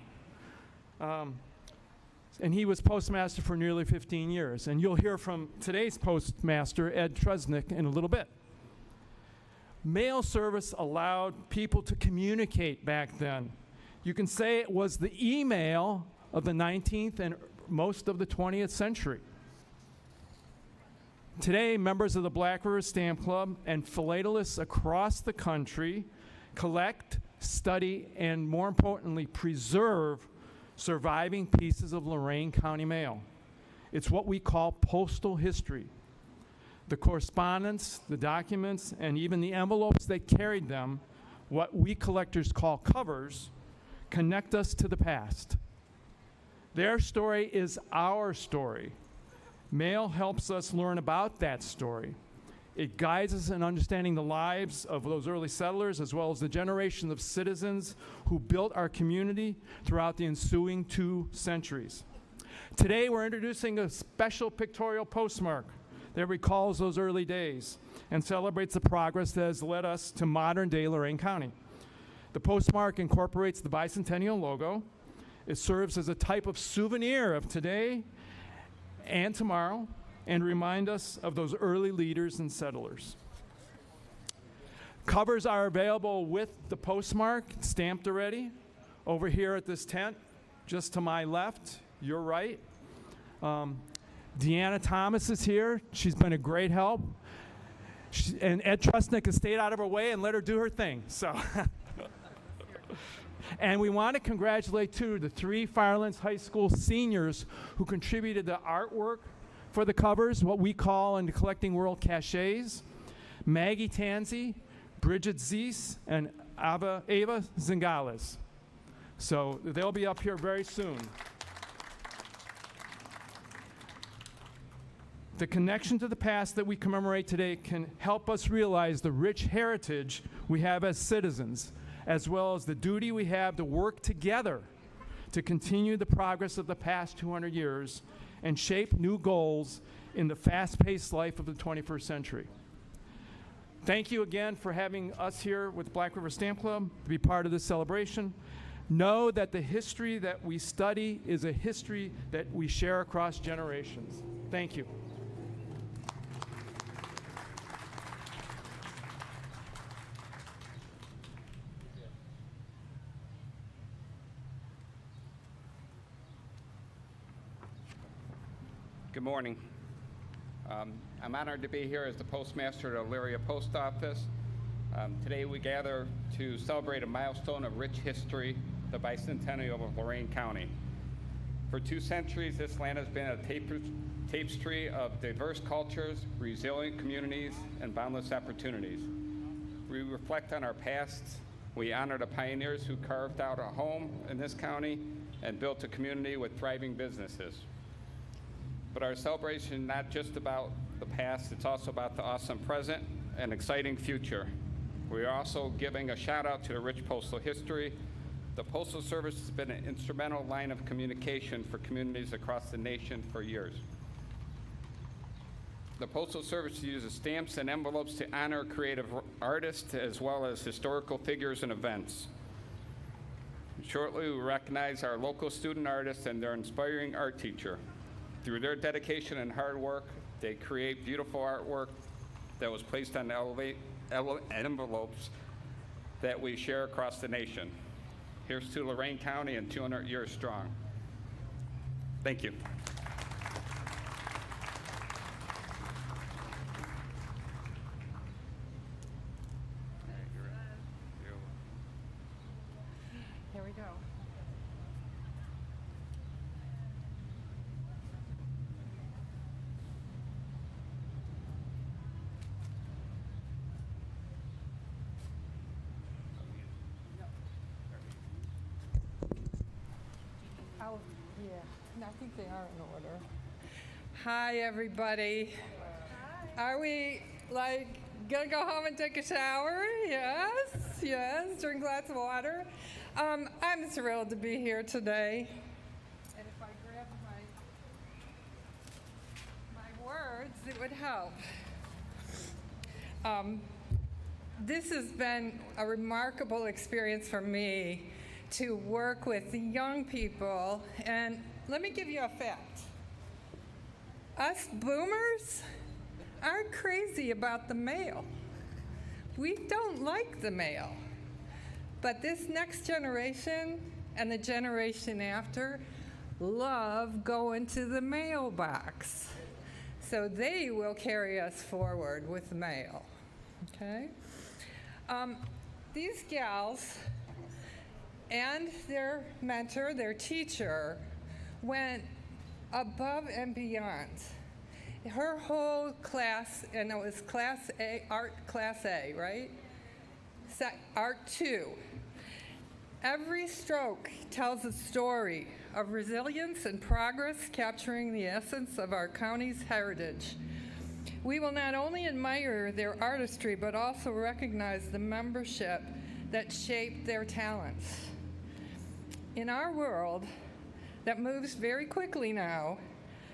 And he was postmaster for nearly 15 years. And you'll hear from today's postmaster, Ed Trusnick, in a little bit. Mail service allowed people to communicate back then. You can say it was the email of the 19th and most of the 20th century. Today, members of the Black River Stamp Club and philatelists across the country collect, study, and more importantly, preserve surviving pieces of Lorain County mail. It's what we call postal history. The correspondence, the documents, and even the envelopes that carried them, what we collectors call covers, connect us to the past. Their story is our story. Mail helps us learn about that story. It guides us in understanding the lives of those early settlers as well as the generation of citizens who built our community throughout the ensuing 2 centuries. Today, we're introducing a special pictorial postmark that recalls those early days and celebrates the progress that has led us to modern-day Lorain County. The postmark incorporates the Bicentennial logo. It serves as a type of souvenir of today and tomorrow, and remind us of those early leaders and settlers. Covers are available with the postmark, stamped already, over here at this tent, just to my left. You're right. Deanna Thomas is here. She's been a great help. And Ed Trusnick has stayed out of her way and let her do her thing. So, and we want to congratulate, too, the 3 Firelands High School seniors who contributed the artwork for the covers, what we call in the Collecting World Cachets. Maggie Tanzi, Bridget Zeese, and Ava Zingales. So they'll be up here very soon. The connection to the past that we commemorate today can help us realize the rich heritage we have as citizens, as well as the duty we have to work together to continue the progress of the past 200 years and shape new goals in the fast-paced life of the 21st century. Thank you again for having us here with Black River Stamp Club to be part of this celebration. Know that the history that we study is a history that we share across generations. Thank you. Good morning. I'm honored to be here as the postmaster at Elyria Post Office. Today we gather to celebrate a milestone of rich history, the Bicentennial of Lorain County. For 2 centuries, this land has been a tapestry of diverse cultures, resilient communities, and boundless opportunities. We reflect on our past. We honor the pioneers who carved out a home in this county and built a community with thriving businesses. But our celebration is not just about the past, it's also about the awesome present and exciting future. We are also giving a shout out to the rich postal history. The Postal Service has been an instrumental line of communication for communities across the nation for years. The Postal Service uses stamps and envelopes to honor creative artists as well as historical figures and events. Shortly, we recognize our local student artists and their inspiring art teacher. Through their dedication and hard work, they create beautiful artwork that was placed on envelopes that we share across the nation. Here's to Lorain County and 200 years strong. Thank you. Here we go. Oh, yeah. No, I think they are in order. Hi, everybody. Hi. Are we, gonna go home and take a shower? Yes, yes. Drink lots of water. I'm thrilled to be here today. And if I grab my words, it would help. This has been a remarkable experience for me to work with the young people. And let me give you a fact. Us boomers aren't crazy about the mail. We don't like the mail. But this next generation and the generation after love going to the mailbox. So they will carry us forward with mail, okay? These gals and their mentor, their teacher, went above and beyond. Her whole class, and it was Class A, Art Class A, right? Art 2. Every stroke tells a story of resilience and progress, capturing the essence of our county's heritage. We will not only admire their artistry, but also recognize the membership that shaped their talents. In our world that moves very quickly now,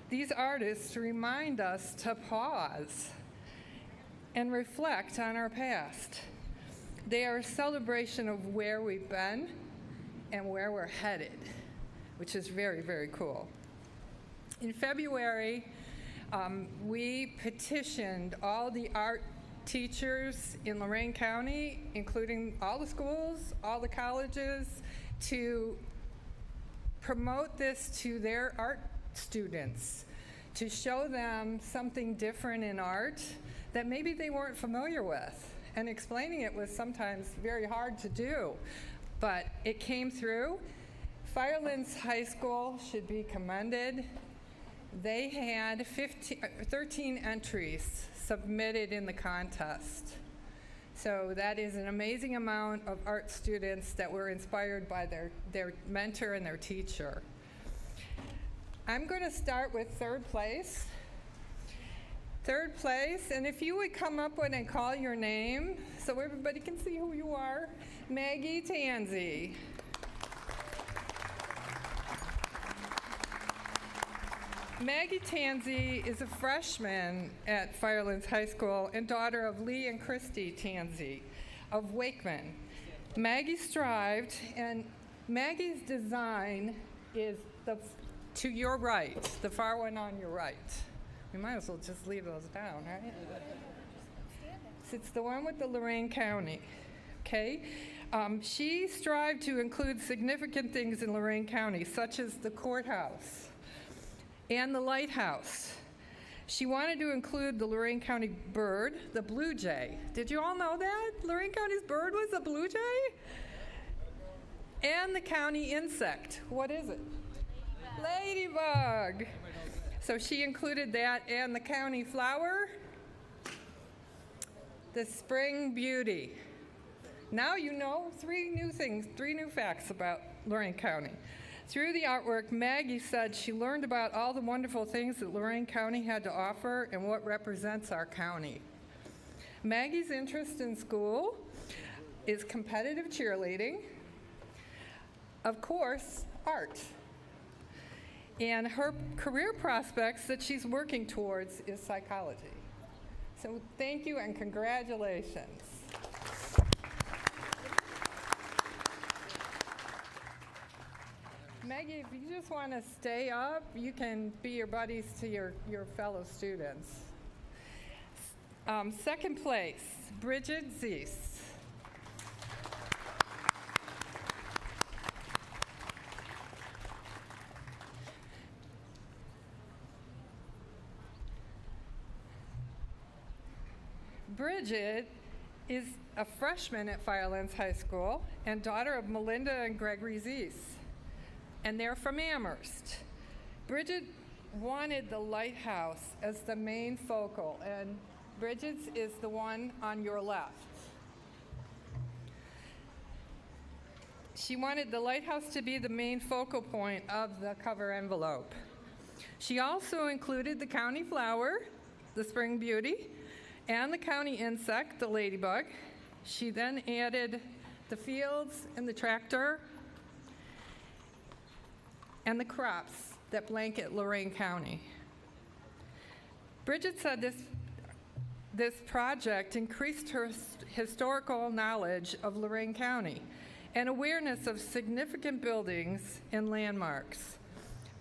these artists remind us to pause and reflect on our past. They are a celebration of where we've been and where we're headed, which is very, very cool. In February, we petitioned all the art teachers in Lorain County, including all the schools, all the colleges, to promote this to their art students, to show them something different in art that maybe they weren't familiar with. And explaining it was sometimes very hard to do, but it came through. Firelands High School should be commended. They had 13 entries submitted in the contest. So that is an amazing amount of art students that were inspired by their mentor and their teacher. I'm going to start with third place. Third place, and if you would come up and call your name so everybody can see who you are, Maggie Tansey. Maggie Tansey is a freshman at Firelands High School and daughter of Lee and Christy Tansey of Wakeman. Maggie strived, and Maggie's design is to your right, the far one on your right. We might as well just leave those down, right? It's the one with the Lorain County, okay? She strived to include significant things in Lorain County, such as the courthouse and the lighthouse. She wanted to include the Lorain County bird, the blue jay. Did you all know that? Lorain County's bird was a blue jay? And the county insect. What is it? Ladybug. So she included that, and the county flower, the spring beauty. Now you know 3 new facts about Lorain County. Through the artwork, Maggie said she learned about all the wonderful things that Lorain County had to offer and what represents our county. Maggie's interest in school is competitive cheerleading, of course, art. And her career prospects that she's working towards is psychology. So thank you and congratulations. Maggie, if you just want to stay up, you can be your buddies to your fellow students. Second place, Bridget Zeese. Bridget is a freshman at Firelands High School and daughter of Melinda and Gregory Zeese, and they're from Amherst. Bridget wanted the lighthouse as the main focal, and Bridget's is the one on your left. She wanted the lighthouse to be the main focal point of the cover envelope. She also included the county flower, the spring beauty, and the county insect, the ladybug. She then added the fields and the tractor and the crops that blanket Lorain County. Bridget said this project increased her historical knowledge of Lorain County and awareness of significant buildings and landmarks.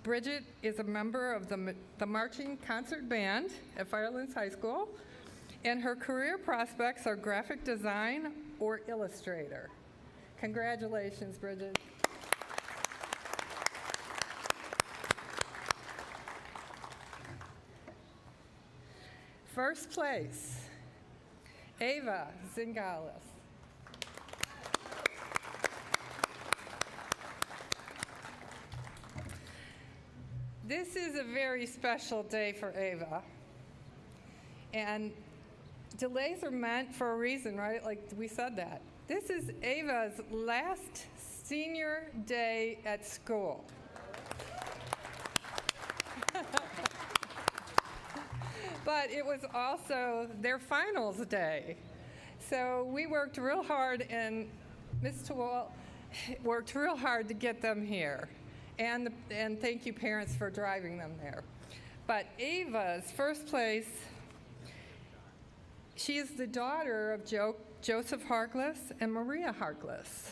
Bridget is a member of the marching concert band at Firelands High School, and her career prospects are graphic design or illustrator. Congratulations, Bridget. First place, Ava Zingales. This is a very special day for Ava. And delays are meant for a reason, right? Like we said that. This is Ava's last senior day at school. But it was also their finals day. So we worked real hard, and Ms. Tawal worked real hard to get them here. And thank you, parents, for driving them there. But Ava's first place, she is the daughter of Joseph Harkless and Maria Harkless.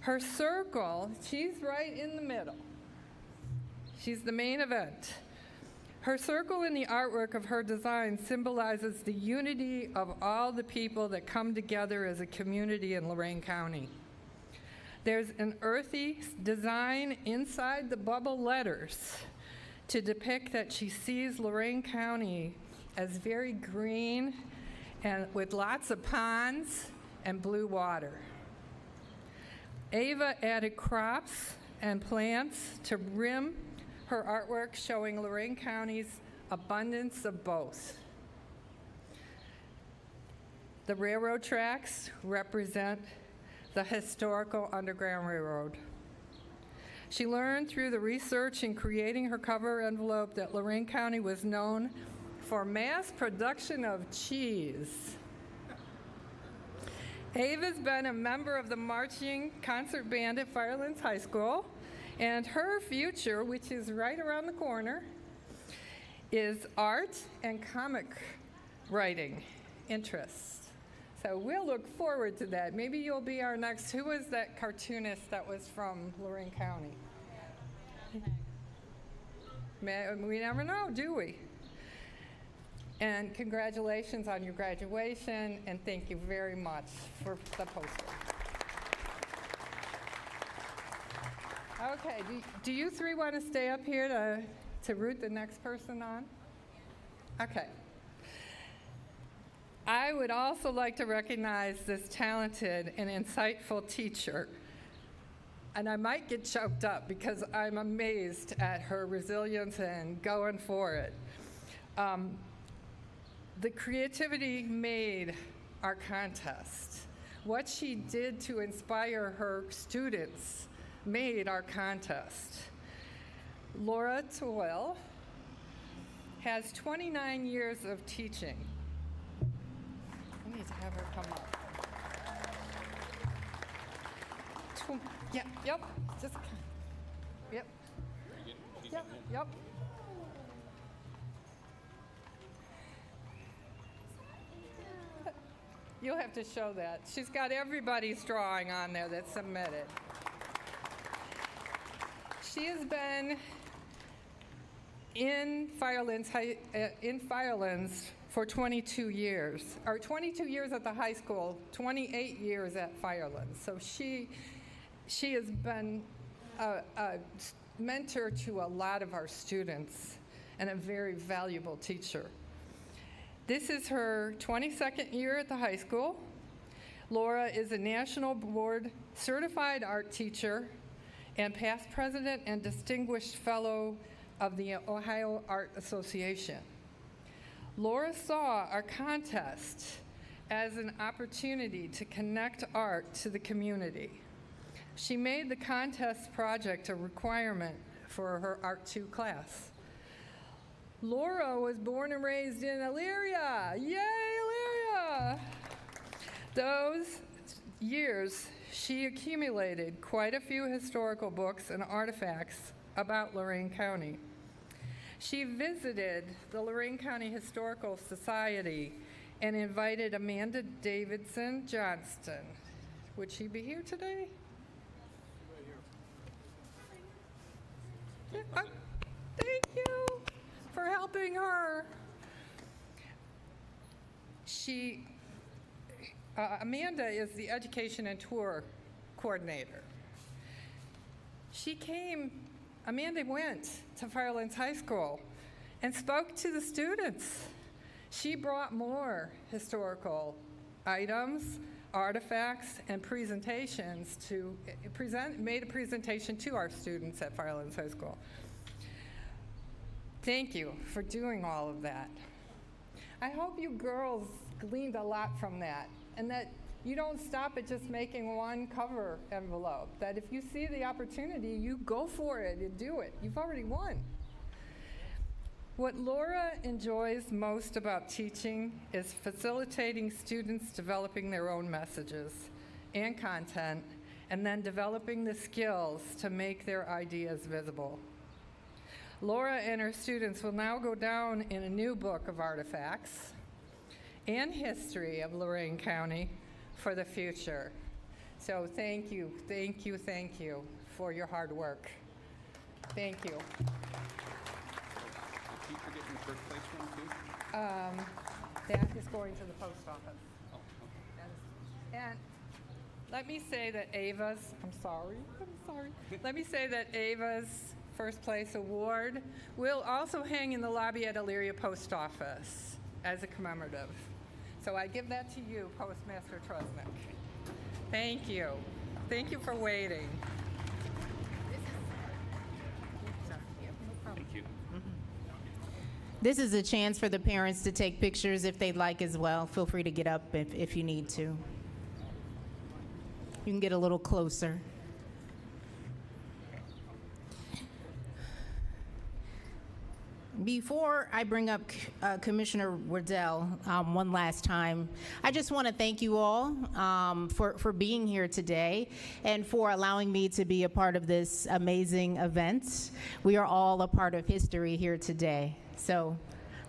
Her circle, she's right in the middle. She's the main event. Her circle in the artwork of her design symbolizes the unity of all the people that come together as a community in Lorain County. There's an earthy design inside the bubble letters to depict that she sees Lorain County as very green and with lots of ponds and blue water. Ava added crops and plants to rim her artwork, showing Lorain County's abundance of both. The railroad tracks represent the historical Underground Railroad. She learned through the research in creating her cover envelope that Lorain County was known for mass production of cheese. Ava's been a member of the marching concert band at Firelands High School, and her future, which is right around the corner, is art and comic writing interests. So we'll look forward to that. Maybe you'll be our next, who was that cartoonist that was from Lorain County? We never know, do we? And congratulations on your graduation, and thank you very much for the poster. Okay, do you three want to stay up here to root the next person on? Okay. I would also like to recognize this talented and insightful teacher. And I might get choked up because I'm amazed at her resilience and going for it. The creativity made our contest. What she did to inspire her students made our contest. Laura Toil has 29 years of teaching. I need to have her come up. Yep, just, yep. Yep. You'll have to show that. She's got everybody's drawing on there that's submitted. She has been in Firelands for 22 years, or 22 years at the high school, 28 years at Firelands. So she has been a mentor to a lot of our students and a very valuable teacher. This is her 22nd year at the high school. Laura is a National Board Certified Art Teacher and past president and distinguished fellow of the Ohio Art Association. Laura saw our contest as an opportunity to connect art to the community. She made the contest project a requirement for her Art 2 class. Laura was born and raised in Elyria. Yay, Elyria! Those years, she accumulated quite a few historical books and artifacts about Lorain County. She visited the Lorain County Historical Society and invited Amanda Davidson Johnston. Would she be here today? Thank you for helping her. Amanda is the education and tour coordinator. Amanda went to Firelands High School and spoke to the students. She brought more historical items, artifacts, and presentations made a presentation to our students at Firelands High School. Thank you for doing all of that. I hope you girls gleaned a lot from that, and that you don't stop at just making one cover envelope, that if you see the opportunity, you go for it and do it. You've already won. What Laura enjoys most about teaching is facilitating students developing their own messages and content, and then developing the skills to make their ideas visible. Laura and her students will now go down in a new book of artifacts and history of Lorain County for the future. So thank you for your hard work. Thank you. Teacher getting the first place one too? That is going to the post office. Oh, okay. And let me say that Ava's, I'm sorry. Let me say that Ava's first place award will also hang in the lobby at Elyria Post Office as a commemorative. So I give that to you, Postmaster Trusnick. Thank you. Thank you for waiting. Thank you. This is a chance for the parents to take pictures if they'd like as well. Feel free to get up if you need to. You can get a little closer. Before I bring up Commissioner Wardell one last time, I just want to thank you all for being here today and for allowing me to be a part of this amazing event. We are all a part of history here today. So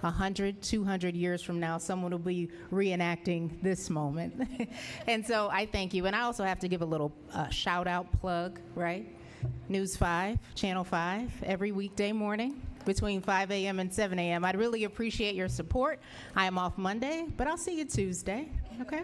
100, 200 years from now, someone will be reenacting this moment. And so I thank you. And I also have to give a little shout out plug, right? News 5, Channel 5, every weekday morning between 5 a.m. and 7 a.m. I'd really appreciate your support. I am off Monday, but I'll see you Tuesday, okay?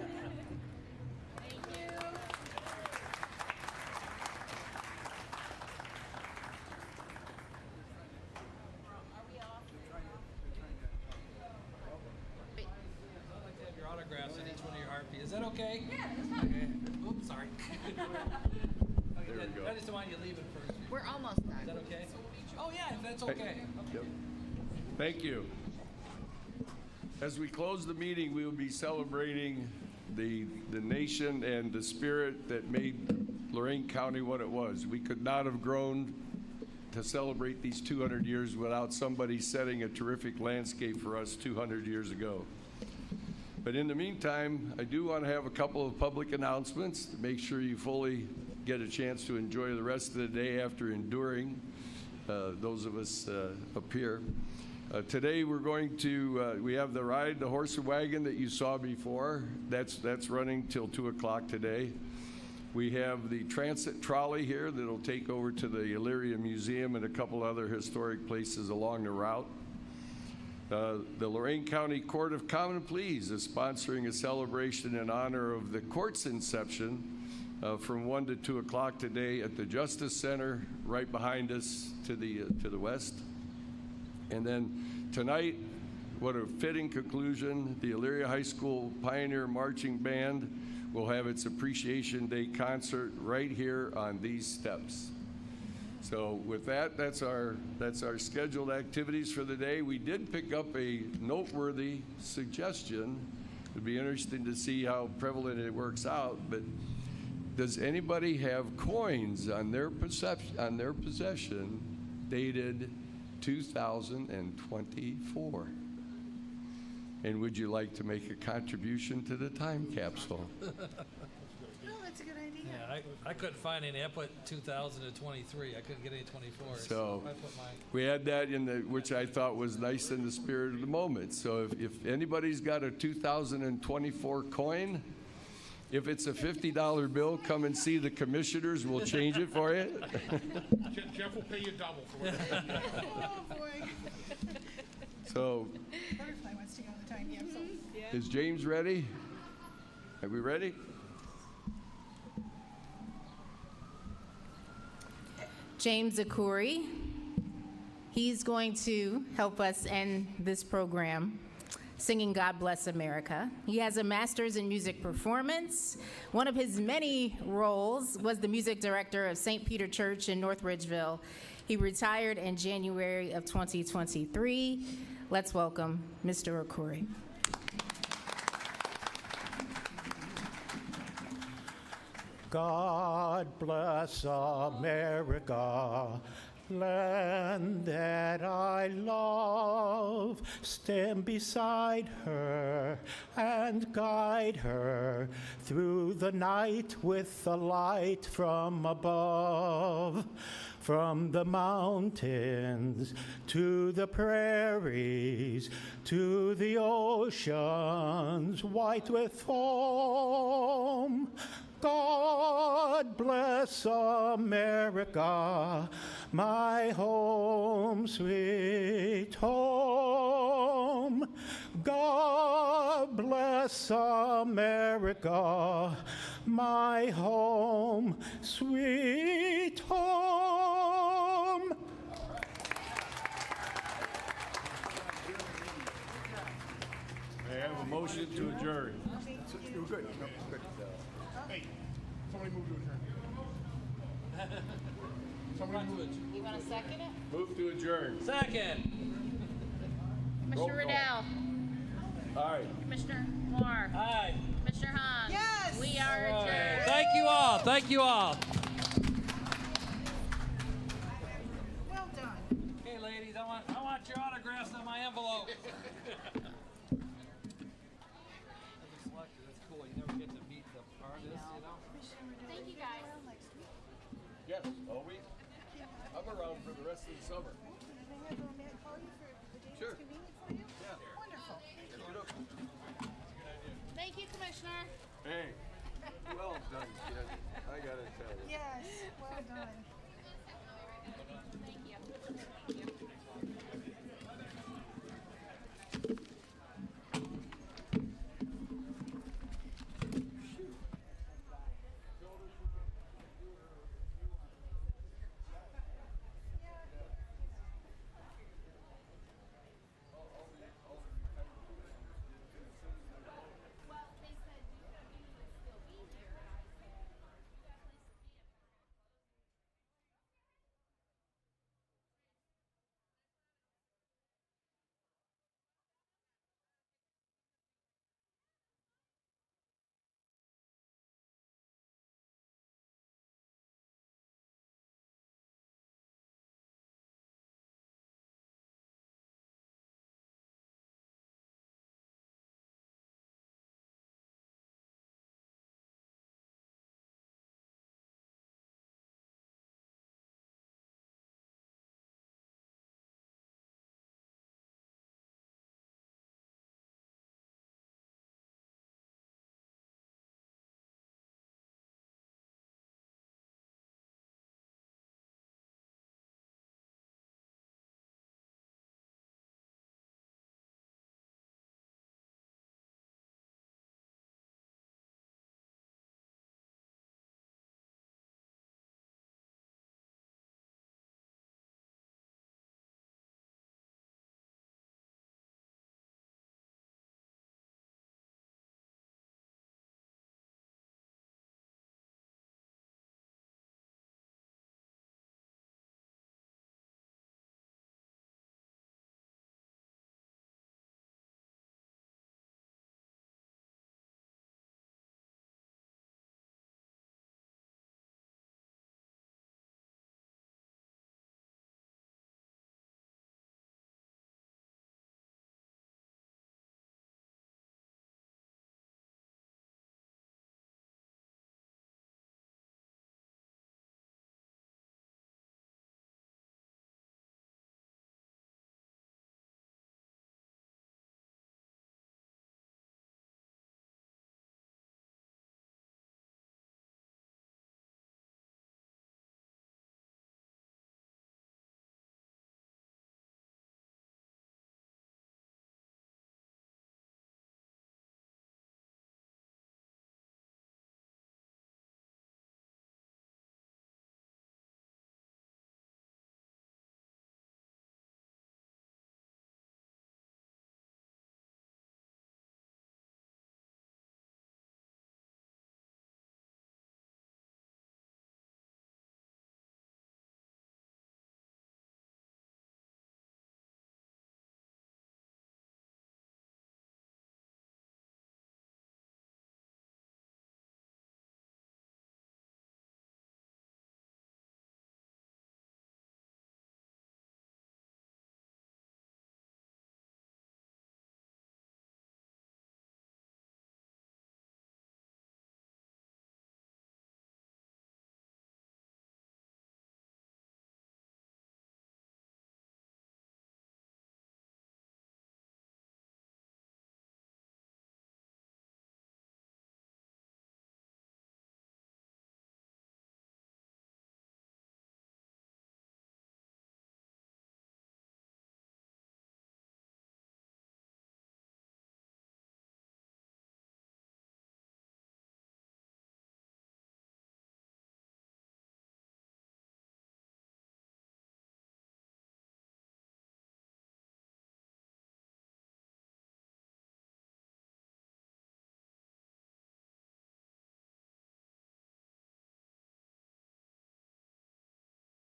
Your autographs on each one of your RP. Is that okay? Yeah, that's fine. Okay. Oops, sorry. There we go. I just don't want you leaving first. We're almost done. Is that okay? Oh, yeah, if that's okay. Yep. Thank you. As we close the meeting, we will be celebrating the nation and the spirit that made Lorain County what it was. We could not have grown to celebrate these 200 years without somebody setting a terrific landscape for us 200 years ago. But in the meantime, I do want to have a couple of public announcements to make sure you fully get a chance to enjoy the rest of the day after enduring those of us up here. Today we're going to, we have the ride, the horse and wagon that you saw before. That's running till 2 o'clock today. We have the transit trolley here that'll take over to the Elyria Museum and a couple other historic places along the route. The Lorain County Court of Common Pleas is sponsoring a celebration in honor of the court's inception from 1 to 2 o'clock today at the Justice Center right behind us to the west. And then tonight, what a fitting conclusion, the Elyria High School Pioneer Marching Band will have its Appreciation Day concert right here on these steps. So with that, that's our scheduled activities for the day. We did pick up a noteworthy suggestion. It'd be interesting to see how prevalent it works out, but does anybody have coins on their possession dated 2024? And would you like to make a contribution to the time capsule? Oh, that's a good idea. Yeah, I couldn't find any. I put 2023. I couldn't get any 24. So I put mine. we had that in the, which I thought was nice in the spirit of the moment. So if anybody's got a 2024 coin, if it's a $50 bill, come and see the commissioners. We'll change it for you. Jeff will pay you double for it. Oh, boy. So Butterfly wants to go on the time capsule. is James ready? Are we ready? James Akuri. He's going to help us end this program singing God Bless America. He has a master's in music performance. One of his many roles was the music director of St. Peter Church in North Ridgeville. He retired in January of 2023. Let's welcome Mr. Akuri. God bless America, land that I love. Stand beside her and guide her through the night with the light from above. From the mountains to the prairies to the oceans white with foam. God bless America, my home, sweet home. God bless bless America, my home, sweet home. May I have a motion to adjourn? You're good. No, good. Hey, somebody move to adjourn. You want to second it? Move to adjourn. Second. Commissioner Roll call. Riddell. Aye. Commissioner Moore. Aye. Commissioner Hahn. Yes. We are adjourned. Thank you all. Thank you all. Well done. Okay, ladies, I want your autographs on my envelope. That's cool. You never get to meet the artists, you know? Thank you, guys. Yes, always. I'm around for the rest of the summer. Sure. Yeah. Wonderful. Thank you, Commissioner. Hey, well done, kid. I gotta tell you. Yes, well done. Thank you.